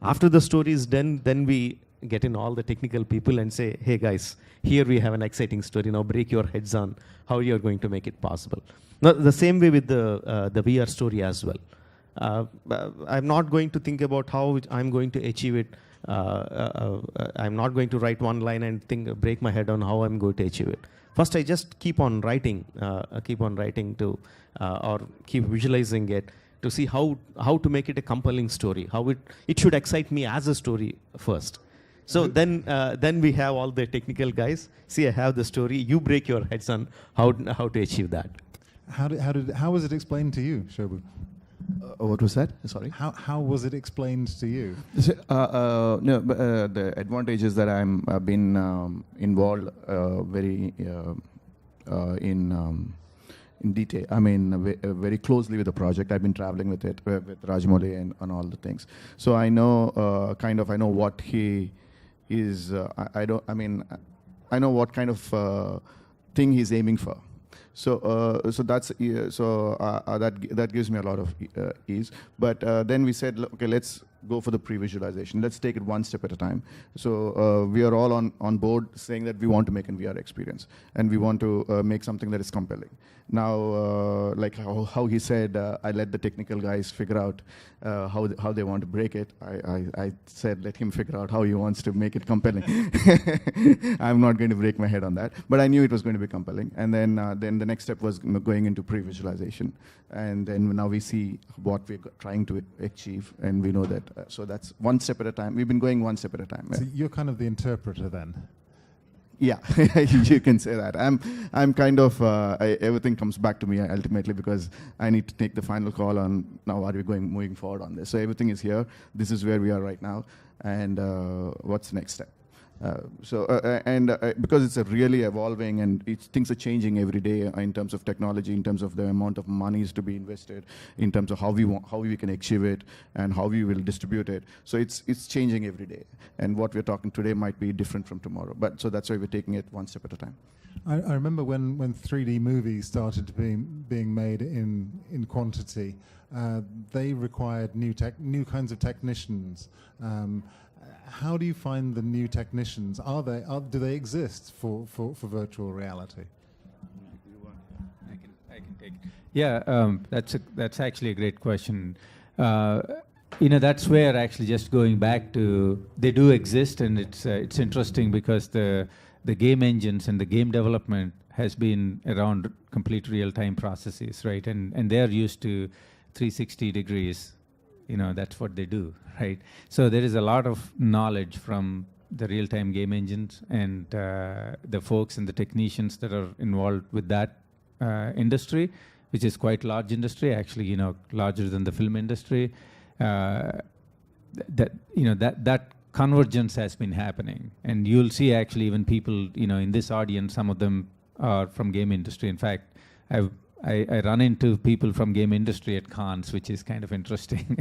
After the story is done, then we get in all the technical people and say, hey guys, here we have an exciting story. Now break your heads on how you are going to make it possible. Now, the same way with the VR story as well. I'm not going to think about how I'm going to achieve it. I'm not going to write one line and break my head on how I'm going to achieve it. First, I just keep on writing to, or keep visualizing it to see how to make it a compelling story, how it should excite me as a story first. So then we have all the technical guys. See, I have the story. You break your heads on how to achieve that. How was it explained to you, Shobu? What was that? Sorry. How was it explained to you? The advantage is that I've been involved very in detail. I mean, very closely with the project. I've been traveling with it with Rajamouli and all the things. So I know I know what he is. I know what kind of thing he's aiming for. So that gives me a lot of ease. But then we said, okay, let's go for the pre-visualization. Let's take it one step at a time. So we are all on board saying that we want to make a VR experience and we want to make something that is compelling. Now, like how he said, I let the technical guys figure out how they want to break it. I said, let him figure out how he wants to make it compelling. I'm not going to break my head on that, but I knew it was going to be compelling. And then the next step was going into pre-visualization. And then now we see what we're trying to achieve, and we know that. So that's one step at a time. We've been going one step at a time. So you're kind of the interpreter then? Yeah, you can say that. I'm kind of everything comes back to me ultimately because I need to take the final call on now are we moving forward on this. So everything is here. This is where we are right now, and what's the next step? Because it's a really evolving and things are changing every day in terms of technology, in terms of the amount of monies to be invested, in terms of how we can achieve it and how we will distribute it. So it's changing every day, and what we're talking today might be different from tomorrow. So that's why we're taking it one step at a time. I remember when 3D movies started being made in quantity, they required new kinds of technicians. How do you find the new technicians? Do they exist for virtual reality? I can take it. Yeah, that's actually a great question. That's where actually just going back to they do exist, and it's interesting because the game engines and the game development has been around complete real-time processes, right? And they are used to 360 degrees. That's what they do, right? So there is a lot of knowledge from the real-time game engines and the folks and the technicians that are involved with that industry, which is quite large industry, actually, larger than the film industry. That convergence has been happening, and you'll see actually even people, in this audience, some of them are from game industry. In fact, I run into people from game industry at cons, which is kind of interesting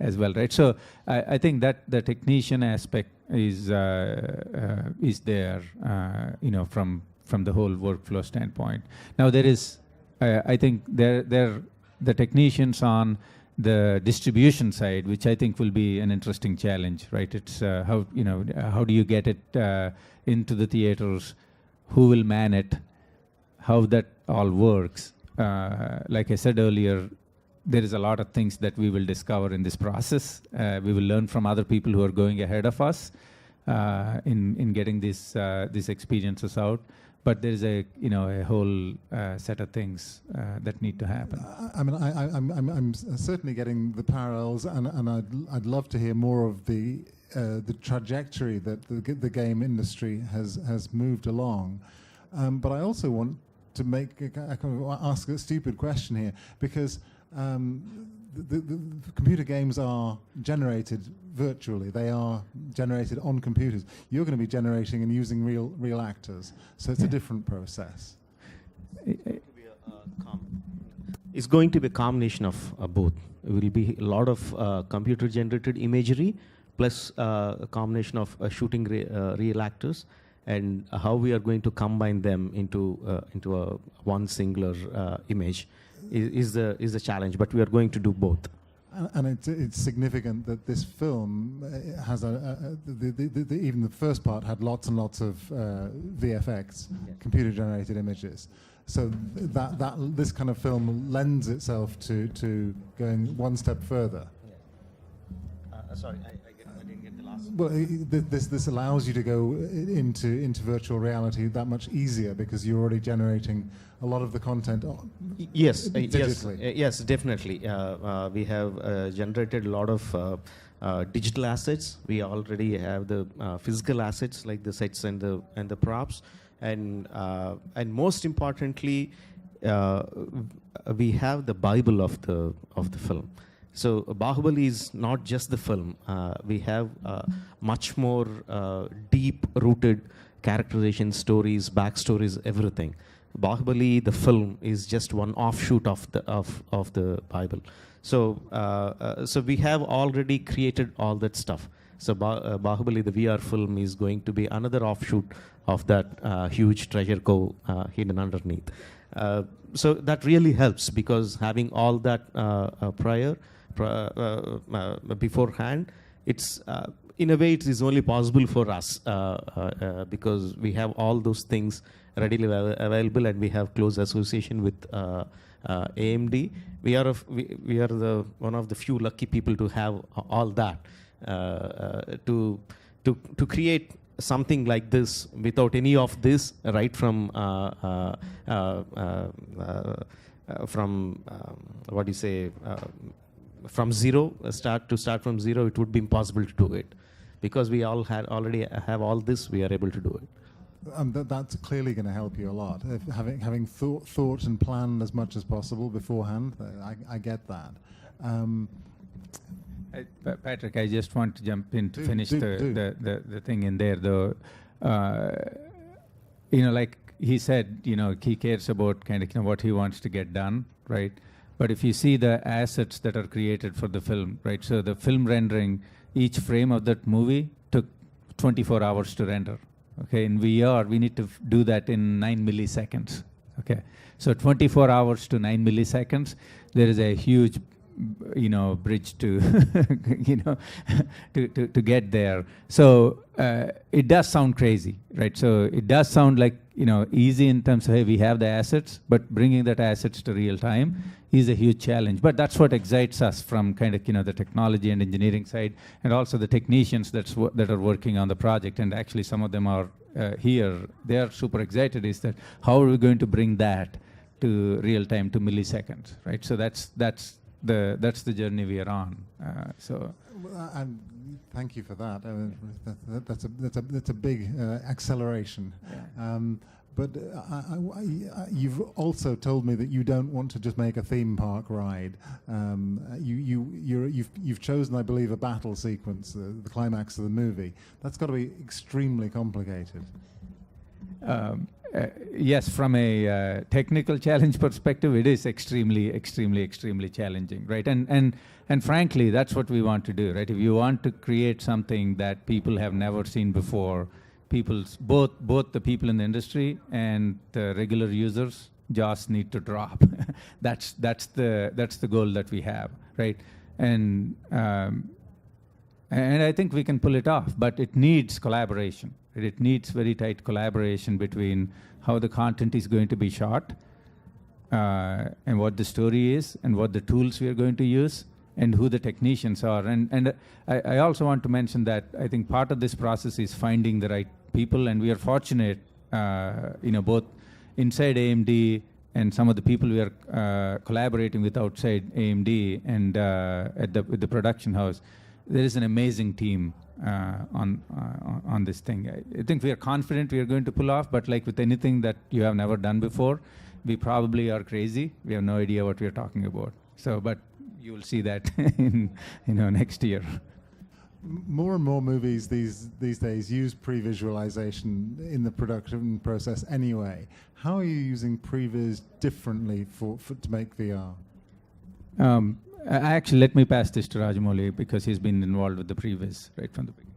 as well, right? So I think that the technician aspect is there, from the whole workflow standpoint. Now there is, I think the technicians on the distribution side, which I think will be an interesting challenge, right? It's how do you get it into the theaters? Who will man it? How that all works? Like I said earlier, there is a lot of things that we will discover in this process. We will learn from other people who are going ahead of us in getting these experiences out. But there is a whole set of things that need to happen. I'm certainly getting the parallels, and I'd love to hear more of the trajectory that the game industry has moved along. But I also want to ask a stupid question here, because the computer games are generated virtually. They are generated on computers. You're going to be generating and using real actors, so it's a different process. It's going to be a combination of both. It will be a lot of computer-generated imagery, plus a combination of shooting real actors, and how we are going to combine them into one singular image is the challenge. But we are going to do both. And it's significant that this film has even the first part had lots and lots of VFX, computer-generated images. So that this kind of film lends itself to going one step further. Sorry, I didn't get the last. Well, this allows you to go into virtual reality that much easier because you're already generating a lot of the content digitally. Yes, definitely. We have generated a lot of digital assets. We already have the physical assets like the sets and the props, and most importantly, we have the Bible of the film. So Baahubali is not just the film. We have much more deep-rooted characterization, stories, backstories, everything. Baahubali, the film, is just one offshoot of the Bible. So we have already created all that stuff. So Baahubali, the VR film, is going to be another offshoot of that huge treasure cove hidden underneath. So that really helps, because having all that beforehand, it's in a way it is only possible for us because we have all those things readily available, and we have close association with AMD. We are the one of the few lucky people to have all that to create something like this without any of this, right from what do you say, from zero, start from zero. It would be impossible to do it, because we already have all this. We are able to do it. That's clearly going to help you a lot. If having thought and planned as much as possible beforehand, I get that. Patrick, I just want to jump in to finish the thing in there, though. Like he said, he cares about kind of what he wants to get done, right? But if you see the assets that are created for the film, right? So the film rendering, each frame of that movie took 24 hours to render. Okay, in VR, we need to do that in 9 milliseconds. Okay, so 24 hours to 9 milliseconds, there is a huge, bridge to, to get there. So it does sound crazy, right? So it does sound like, easy in terms of, hey, we have the assets, but bringing that assets to real time is a huge challenge. But that's what excites us from kind of, the technology and engineering side, and also the technicians that are working on the project. And actually some of them are here. They are super excited, is that how are we going to bring that to real time, to milliseconds, right? So that's the journey we are on. And thank you for that. That's a big acceleration. Yeah. But you've also told me that you don't want to just make a theme park ride. You've chosen, I believe, a battle sequence, the climax of the movie. That's got to be extremely complicated. Yes, from a technical challenge perspective, it is extremely challenging, right? And frankly, that's what we want to do, right? If you want to create something that people have never seen before, both the people in the industry and the regular users just need to drop. That's the goal that we have, right? And I think we can pull it off, but it needs collaboration. It needs very tight collaboration between how the content is going to be shot, and what the story is, and what the tools we are going to use, and who the technicians are. And I also want to mention that I think part of this process is finding the right people, and we are fortunate, both inside AMD and some of the people we are collaborating with outside AMD and with the production house. There is an amazing team on this thing. I think we are confident we are going to pull off, but like with anything that you have never done before, we probably are crazy. We have no idea what we are talking about. So, but you will see that in next year. More and more movies these days use pre-visualization in the production process anyway. How are you using previs differently to make VR? Actually, let me pass this to Rajamouli because he's been involved with the previs right from the beginning.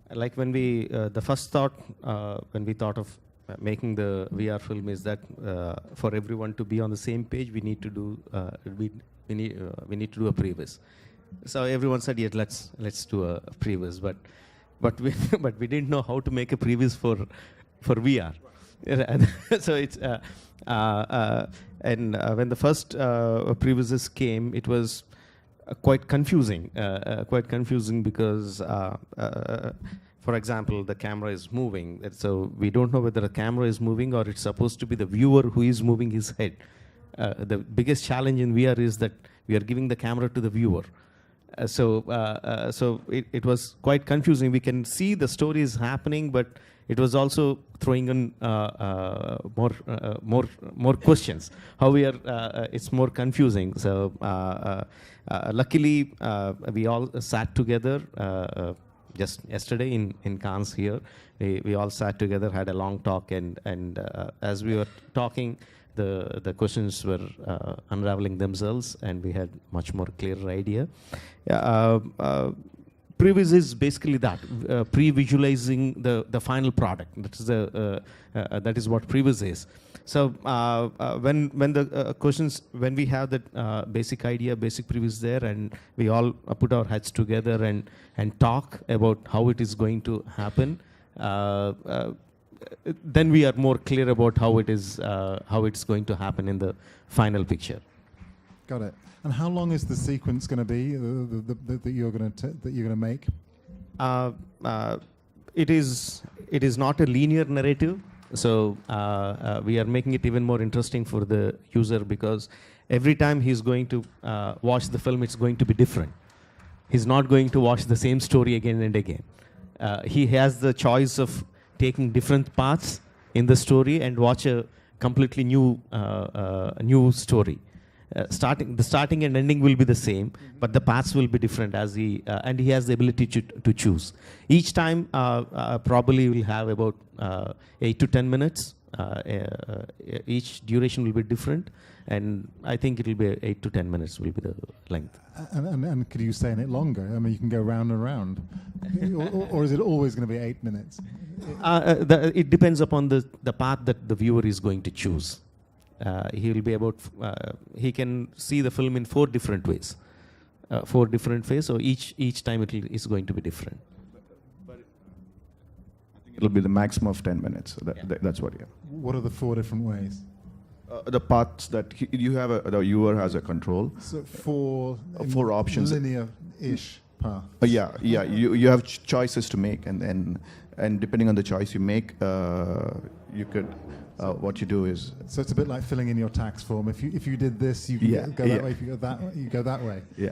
Like when we the first thought when we thought of making the VR film is that for everyone to be on the same page, we need to do we need to do a previs. So everyone said, "Yeah, let's do a previs," but we didn't know how to make a previs for VR. So it's when the first previses came, it was quite confusing because for example, the camera is moving, so we don't know whether the camera is moving or it's supposed to be the viewer who is moving his head. The biggest challenge in VR is that we are giving the camera to the viewer. So it was quite confusing. We can see the story is happening, but it was also throwing in more questions. How we are, it's more confusing. So luckily, we all sat together just yesterday in Cannes here. We all sat together, had a long talk, and as we were talking, the questions were unraveling themselves, and we had much more clearer idea. Previs is basically that, pre-visualizing the final product. That is what previs is. So when the questions, when we have that basic idea, basic previs there, and we all put our heads together and talk about how it is going to happen, then we are more clear about how it's going to happen in the final picture. Got it. And how long is the sequence going to be that you're going to make? It is not a linear narrative, so we are making it even more interesting for the user, because every time he's going to watch the film, it's going to be different. He's not going to watch the same story again and again. he has the choice of taking different paths in the story and watch a completely new story. The starting and ending will be the same, but the paths will be different as and he has the ability to choose. Each time probably will have about 8 to 10 minutes. Each duration will be different, and I think it will be 8 to 10 minutes will be the length. And could you stay in it longer? I mean, you can go round and round. or is it always going to be 8 minutes? It depends upon the path that the viewer is going to choose. He will be he can see the film in 4 different ways. 4 different ways, so each time is going to be different. It'll be the maximum of 10 minutes. So that's what, yeah. What are the 4 different ways? The paths that you have, the viewer has a control. So 4 options. Linear-ish path. Yeah. You have choices to make, and depending on the choice you make, you could. What you do is. So it's a bit like filling in your tax form. If you did this, you can go that way. If you go that way, you go that way. Yeah.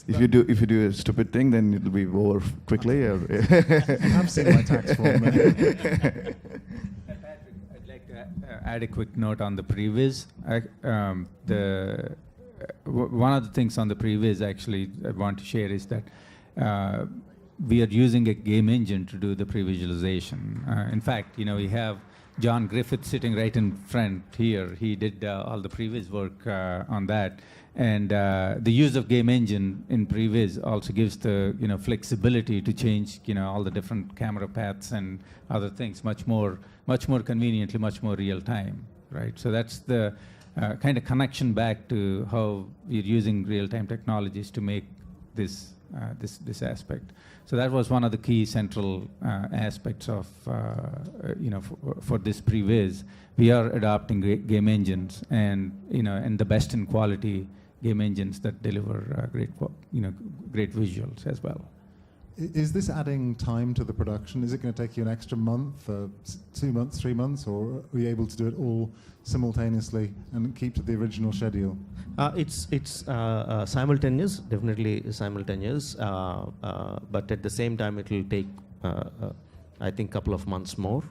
If you do a stupid thing, then it'll be over quickly. I've seen my tax form. Patrick, I'd like to add a quick note on the previs. One of the things on the previs actually I want to share is that we are using a game engine to do the pre-visualization. In fact, we have John Griffith sitting right in front here. He did all the previs work on that. And the use of game engine in previs also gives the flexibility to change all the different camera paths and other things much more conveniently, much more real time, right? So that's the kind of connection back to how we're using real time technologies to make this aspect. So that was one of the key central aspects of for this previs. We are adopting game engines and the best in quality game engines that deliver great visuals as well. Is this adding time to the production? Is it going to take you an extra month, 2 months, 3 months, or are you able to do it all simultaneously and keep to the original schedule? It's simultaneous, definitely simultaneous, but at the same time it will take, I think, a couple of months more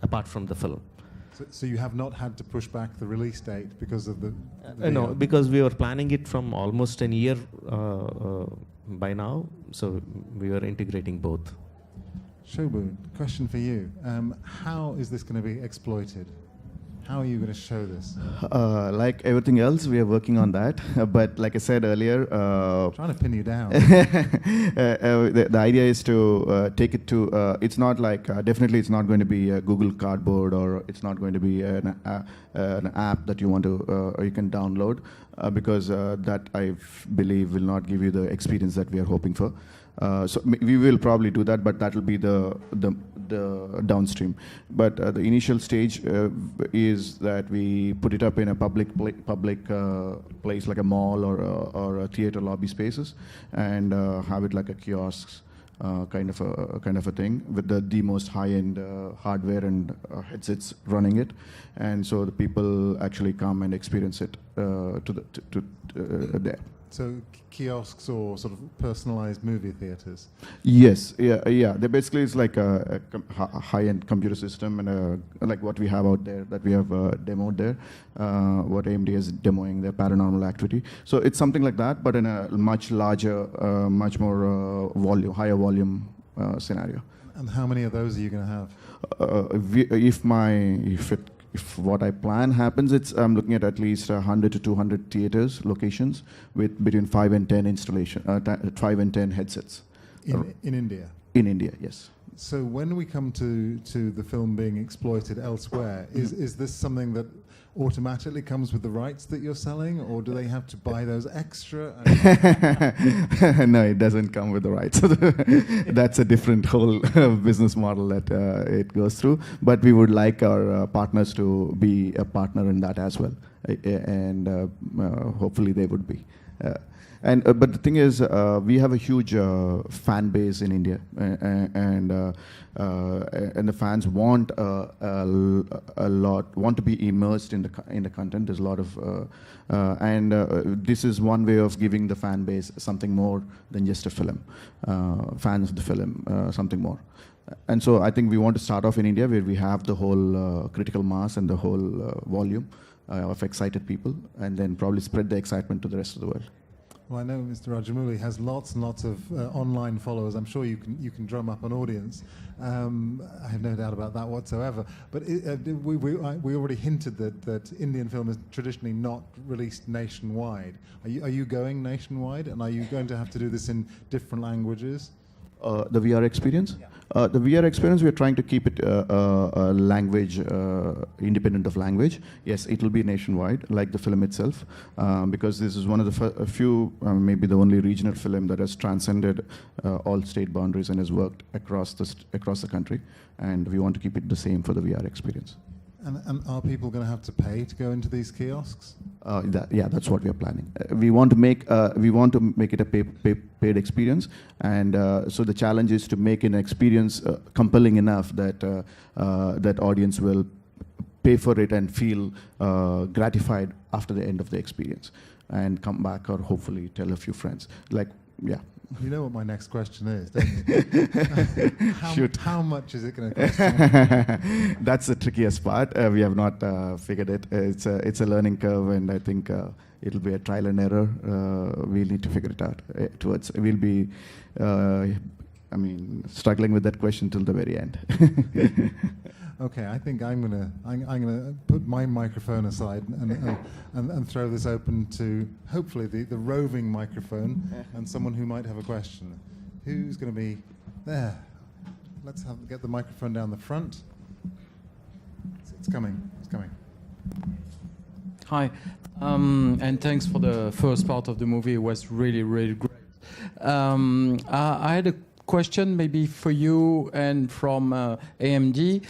apart from the film. So you have not had to push back the release date because of the no, because we were planning it from almost a year by now, so we were integrating both. Shobu, question for you. How is this going to be exploited? How are you going to show this? Like everything else, we are working on that. But like I said earlier... trying to pin you down. The idea is to take it to... it's not like... definitely it's not going to be a Google Cardboard, or it's not going to be an app that you want to... or you can download, because that, I believe, will not give you the experience that we are hoping for. So we will probably do that, but that will be the downstream. But the initial stage is that we put it up in a public place like a mall or a theater lobby spaces, and have it like a kiosks kind of a thing with the most high-end hardware and headsets running it, and so the people actually come and experience it there. So kiosks or sort of personalized movie theaters? Yes, yeah. They basically it's like a high-end computer system, and like what we have out there that we have demoed there, what AMD is demoing, their Paranormal Activity. So it's something like that, but in a much larger, much more higher volume scenario. And how many of those are you going to have? If what I plan happens, I'm looking at least 100 to 200 theaters, locations, with between 5 and 10 5 and 10 headsets. In India? In India, yes. So when we come to the film being exploited elsewhere, is this something that automatically comes with the rights that you're selling, or do they have to buy those extra? No, it doesn't come with the rights. That's a different whole business model that it goes through. But we would like our partners to be a partner in that as well, and hopefully they would be. But the thing is, we have a huge fan base in India, and the fans want a lot, want to be immersed in the content. There's a lot of, this is one way of giving the fan base something more than just a film. Fans of the film, something more. And so I think we want to start off in India, where we have the whole critical mass and the whole volume of excited people, and then probably spread the excitement to the rest of the world. Well, I know Mr. Rajamouli has lots and lots of online followers. I'm sure you can drum up an audience. I have no doubt about that whatsoever. But we already hinted that Indian film is traditionally not released nationwide. Are you going nationwide, and are you going to have to do this in different languages? The VR experience? Yeah. The VR experience, we are trying to keep it language, independent of language. Yes, it will be nationwide, like the film itself, because this is one of the few, maybe the only regional film that has transcended all state boundaries and has worked across the country, and we want to keep it the same for the VR experience. And are people going to have to pay to go into these kiosks? Yeah, that's what we are planning. We want to make it a paid experience, and so the challenge is to make an experience compelling enough that that audience will pay for it and feel gratified after the end of the experience, and come back or hopefully tell a few friends. Yeah. You know what my next question is, don't you? How much is it going to cost? That's the trickiest part. We have not figured it. It's a learning curve, and I think it'll be a trial and error. We'll need to figure it out. We'll be, struggling with that question till the very end. Okay, I think I'm gonna put my microphone aside and throw this open to hopefully the roving microphone and someone who might have a question. Who's going to be there? Let's get the microphone down the front. It's coming. It's coming. Hi, and thanks for the first part of the movie. It was really, really great. I had a question maybe for you and from AMD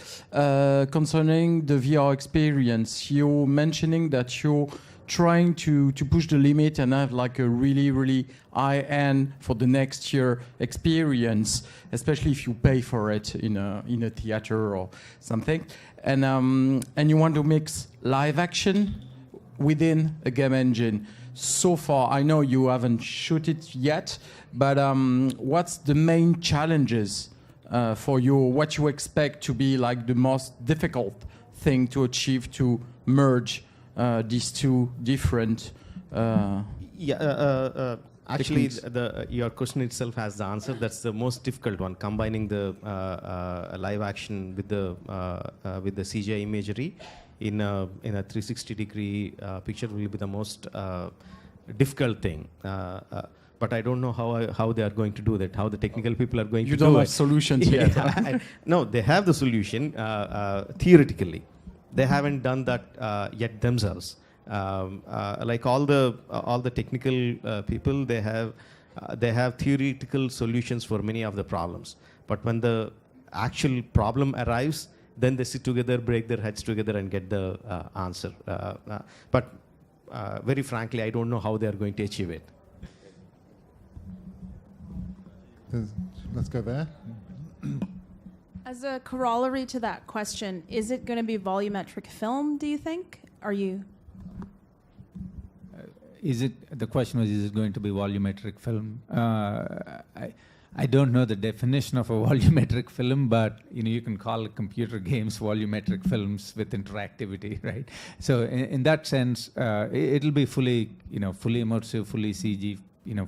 concerning the VR experience. You mentioning that you're trying to push the limit and have like a really, really high end for the next year experience, especially if you pay for it in a theater or something. And you want to mix live action within a game engine. So far, I know you haven't shot it yet, but what's the main challenges for you? What you expect to be like the most difficult thing to achieve to merge these two different actually, your question itself has the answer. That's the most difficult one. Combining the live action with the CGI imagery in a 360-degree picture will be the most difficult thing. But I don't know how they are going to do that, how the technical people are going to do it. You don't have solutions yet. No, they have the solution theoretically. They haven't done that yet themselves. Like all the technical people, they have theoretical solutions for many of the problems. But when the actual problem arrives, then they sit together, break their heads together, and get the answer. But very frankly, I don't know how they are going to achieve it. Let's go there. As a corollary to that question, is it going to be volumetric film, do you think? Are you... The question was, is it going to be volumetric film? I don't know the definition of a volumetric film, but you can call computer games volumetric films with interactivity, right? So in that sense, it'll be fully immersive, fully CG,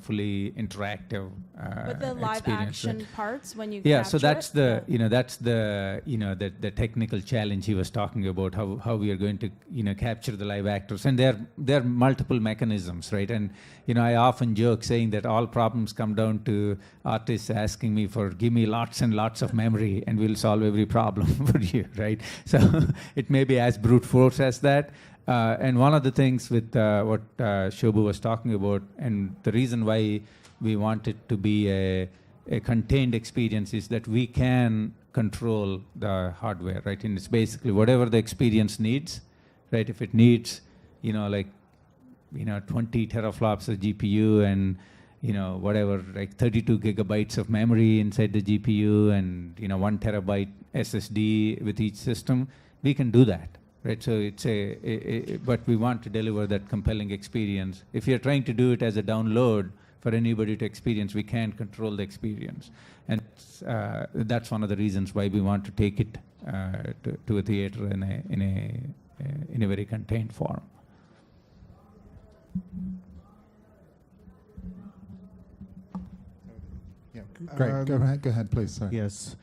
fully interactive. But the live action parts when you so that's the the technical challenge he was talking about, how we are going to capture the live actors, and there are multiple mechanisms, right? And I often joke saying that all problems come down to artists asking me give me lots and lots of memory and we'll solve every problem for you, right? So it may be as brute force as that. And one of the things with what Shobu was talking about, and the reason why we want it to be a contained experience, is that we can control the hardware, right? And it's basically whatever the experience needs, right? If it needs, like 20 teraflops of GPU and whatever, like 32 gigabytes of memory inside the GPU and 1 terabyte SSD with each system, we can do that, right? So it's but we want to deliver that compelling experience. If you're trying to do it as a download for anybody to experience, we can't control the experience, and that's one of the reasons why we want to take it to a theater in a very contained form. Great. Go ahead, please. Sorry. Yes.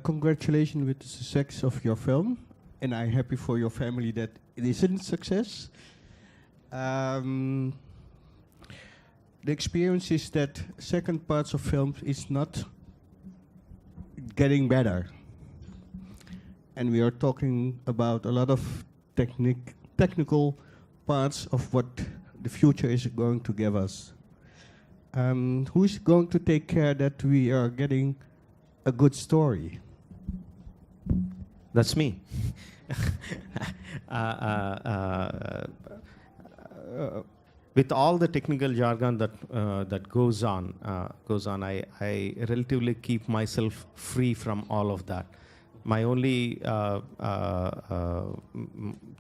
Congratulations with the success of your film, and I'm happy for your family that it is a success. The experience is that second parts of films is not getting better, and we are talking about a lot of technical parts of what the future is going to give us. Who is going to take care that we are getting a good story? That's me. With all the technical jargon that goes on, I relatively keep myself free from all of that. My only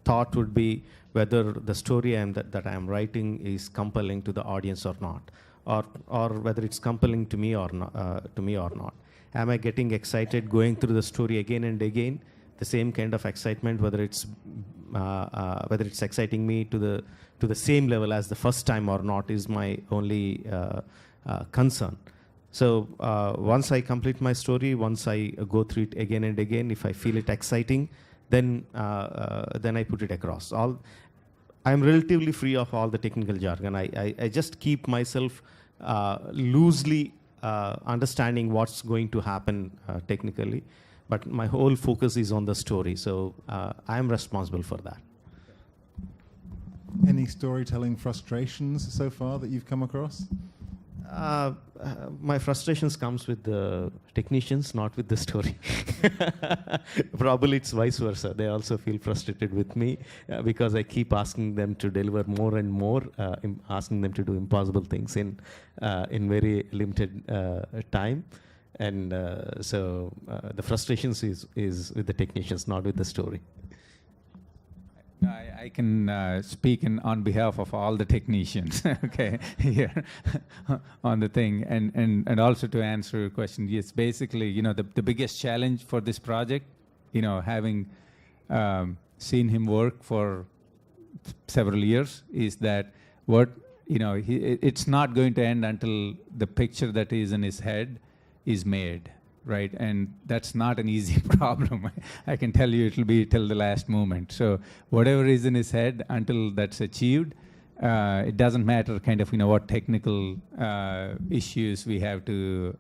thought would be whether the story that I am writing is compelling to the audience or not. Or whether it's compelling to me or not. Am I getting excited going through the story again and again? The same kind of excitement, whether it's exciting me to the same level as the first time or not, is my only concern. So once I complete my story, once I go through it again and again, if I feel it exciting, then I put it across. I'm relatively free of all the technical jargon. I just keep myself loosely understanding what's going to happen technically, but my whole focus is on the story, so I'm responsible for that. Any storytelling frustrations so far that you've come across? My frustrations comes with the technicians, not with the story. Probably it's vice versa. They also feel frustrated with me because I keep asking them to deliver more and more, asking them to do impossible things in very limited time. And so the frustrations is with the technicians, not with the story. I can speak on behalf of all the technicians, okay, here on the thing, and also to answer your question, yes, basically, the biggest challenge for this project, having seen him work for several years, is that it's not going to end until the picture that is in his head is made. Right, and that's not an easy problem. I can tell you it'll be till the last moment. So whatever is in his head, until that's achieved, it doesn't matter kind of, what technical issues we have to,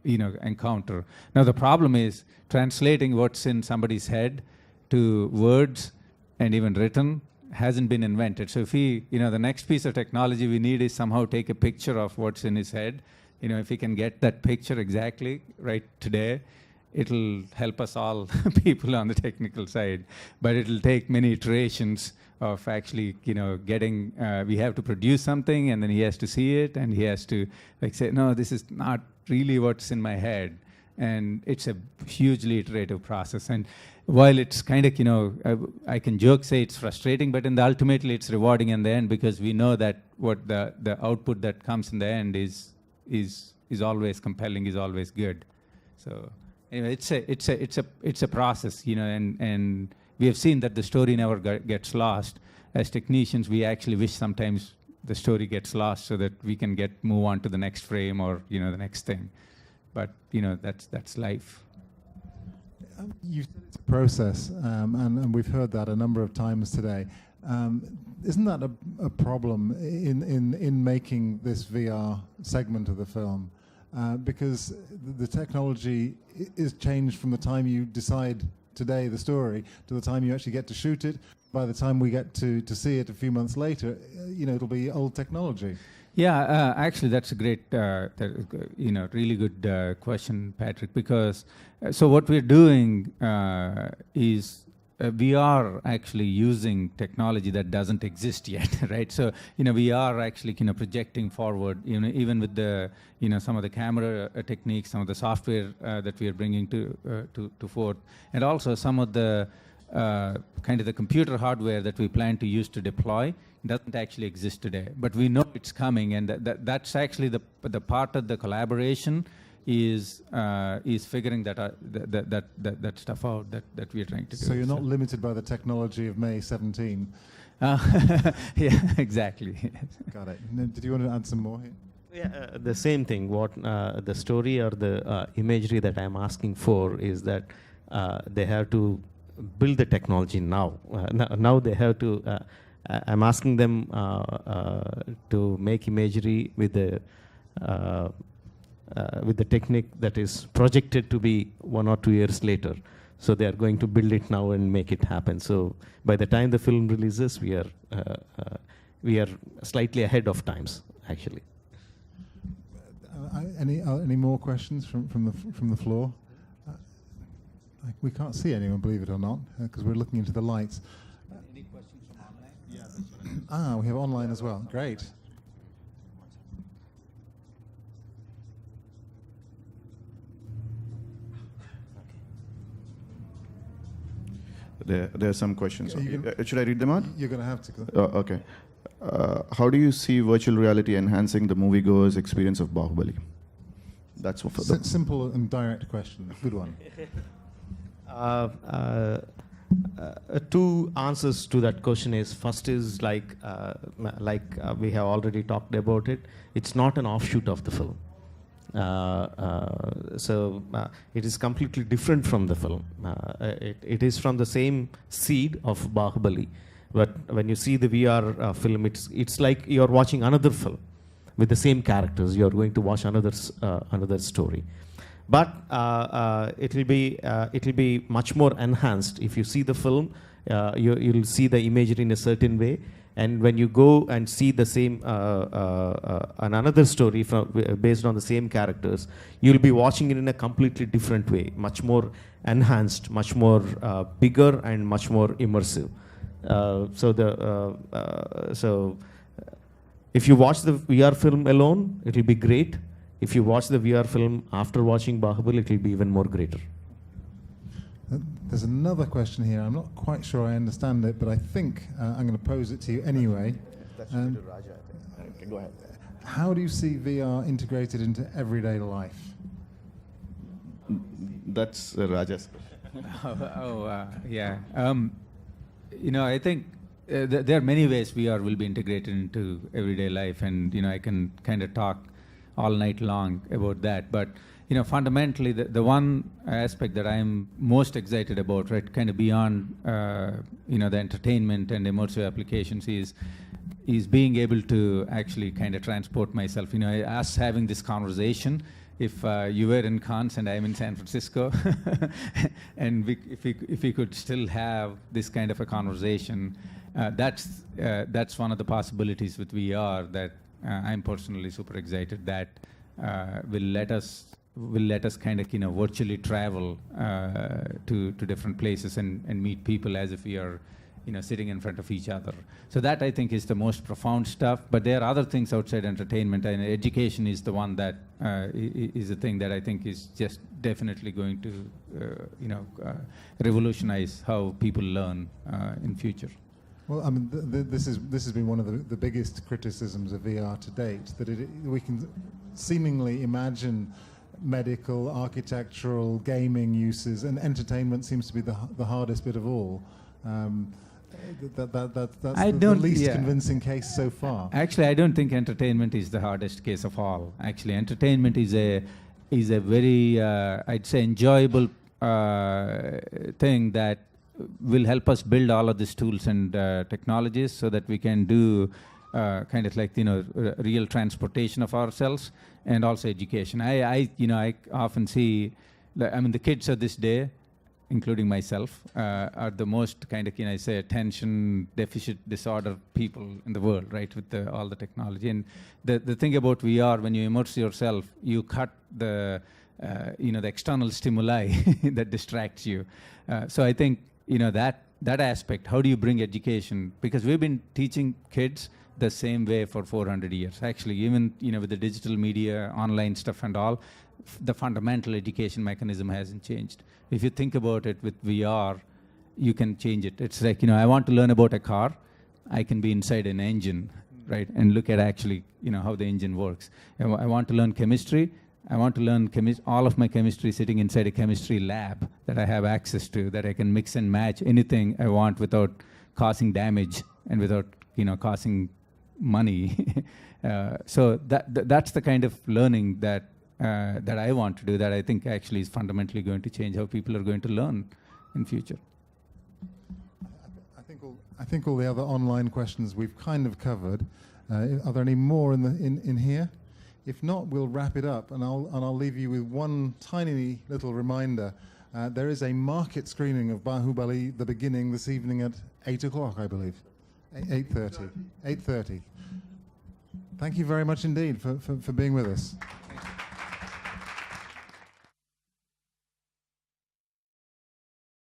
encounter. Now the problem is translating what's in somebody's head to words and even written hasn't been invented. So if the next piece of technology we need is somehow take a picture of what's in his head. If we can get that picture exactly right today, it'll help us all, people on the technical side. But it'll take many iterations of actually, getting, we have to produce something, and then he has to see it, and he has to say, no, this is not really what's in my head. And it's a hugely iterative process. And while it's kind of, I can say it's frustrating, but ultimately it's rewarding in the end, because we know that what the output that comes in the end is always compelling, is always good. So anyway, it's a process, and we have seen that the story never gets lost. As technicians, we actually wish sometimes the story gets lost so that we can move on to the next frame or the next thing. But that's life. You said it's a process, and we've heard that a number of times today. Isn't that a problem in making this VR segment of the film? Because the technology is changed from the time you decide today the story to the time you actually get to shoot it. By the time we get to see it a few months later, it'll be old technology. Yeah, actually, that's a great, really good question, Patrick. Because so what we're doing is we are actually using technology that doesn't exist yet, right? So, we are actually, projecting forward, even with the, some of the camera techniques, some of the software that we are bringing to forth, and also some of the kind of the computer hardware that we plan to use to deploy doesn't actually exist today, but we know it's coming, and that's actually the part of the collaboration is figuring that stuff out that we are trying to do. So you're not limited by the technology of May 17. Yeah, exactly. Got it. Now, did you want to add some more here? Yeah, the same thing. What the story or the imagery that I'm asking for is that they have to build the technology now. Now they have to. I'm asking them to make imagery with the technique that is projected to be 1 or 2 years later. So they are going to build it now and make it happen. So by the time the film releases, we are slightly ahead of times, actually. Any more questions from the floor? We can't see anyone, believe it or not, because we're looking into the lights. Any questions from online? Yeah, that's right. We have online as well. Great. There are some questions. Should I read them out? You're going to have to. Okay. How do you see virtual reality enhancing the moviegoer's experience of Baahubali? That's what simple and direct question. Good one. Two answers to that question is, first is like we have already talked about it. It's not an offshoot of the film. So it is completely different from the film. It is from the same seed of Baahubali, but when you see the VR film, it's like you're watching another film with the same characters. You're going to watch another story, but it will be much more enhanced. If you see the film, you'll see the imagery in a certain way. And when you go and see the same another story based on the same characters, you'll be watching it in a completely different way, much more enhanced, much more bigger, and much more immersive. So if you watch the VR film alone, it will be great. If you watch the VR film after watching Baahubali, it will be even more greater. There's another question here. I'm not quite sure I understand it, but I think I'm going to pose it to you anyway. That's to Raja, I think. Okay, go ahead. How do you see VR integrated into everyday life? That's Raja's question. Yeah. I think there are many ways VR will be integrated into everyday life, and I can kind of talk all night long about that. But fundamentally, the one aspect that I'm most excited about, right, kind of beyond, the entertainment and immersive applications is being able to actually kind of transport myself. Us having this conversation, if you were in Cannes and I'm in San Francisco, and if we could still have this kind of a conversation, that's one of the possibilities with VR that I'm personally super excited that will let us kind of virtually travel to different places and meet people as if we are sitting in front of each other. So that, I think, is the most profound stuff. But there are other things outside entertainment, and education is the one that is the thing that I think is just definitely going to revolutionize how people learn in future. Well, I mean, this has been one of the biggest criticisms of VR to date, that we can seemingly imagine medical, architectural, gaming uses, and entertainment seems to be the hardest bit of all. That's the least convincing case so far. Actually, I don't think entertainment is the hardest case of all. Actually, entertainment is a very, I'd say, enjoyable thing that will help us build all of these tools and technologies so that we can do kind of like real transportation of ourselves and also education. I often see, the kids of this day, including myself, are the most kind of attention deficit disorder people in the world, right? With all the technology, and the thing about VR, when you immerse yourself, you cut the the external stimuli that distracts you. So I think that that aspect, how do you bring education? Because we've been teaching kids the same way for 400 years. Actually, even with the digital media, online stuff and all, the fundamental education mechanism hasn't changed. If you think about it with VR, you can change it. It's like, I want to learn about a car, I can be inside an engine, right, and look at actually, how the engine works. I want to learn chemistry, I want to learn all of my chemistry sitting inside a chemistry lab that I have access to, that I can mix and match anything I want without causing damage and without, causing money. So that's the kind of learning that I want to do, that I think actually is fundamentally going to change how people are going to learn in future. I think all the other online questions we've kind of covered. Are there any more in here? If not, we'll wrap it up, and I'll leave you with one tiny little reminder. There is a market screening of Baahubali: The Beginning this evening at 8 o'clock, I believe. 8:30. 8:30. Thank you very much indeed for being with us.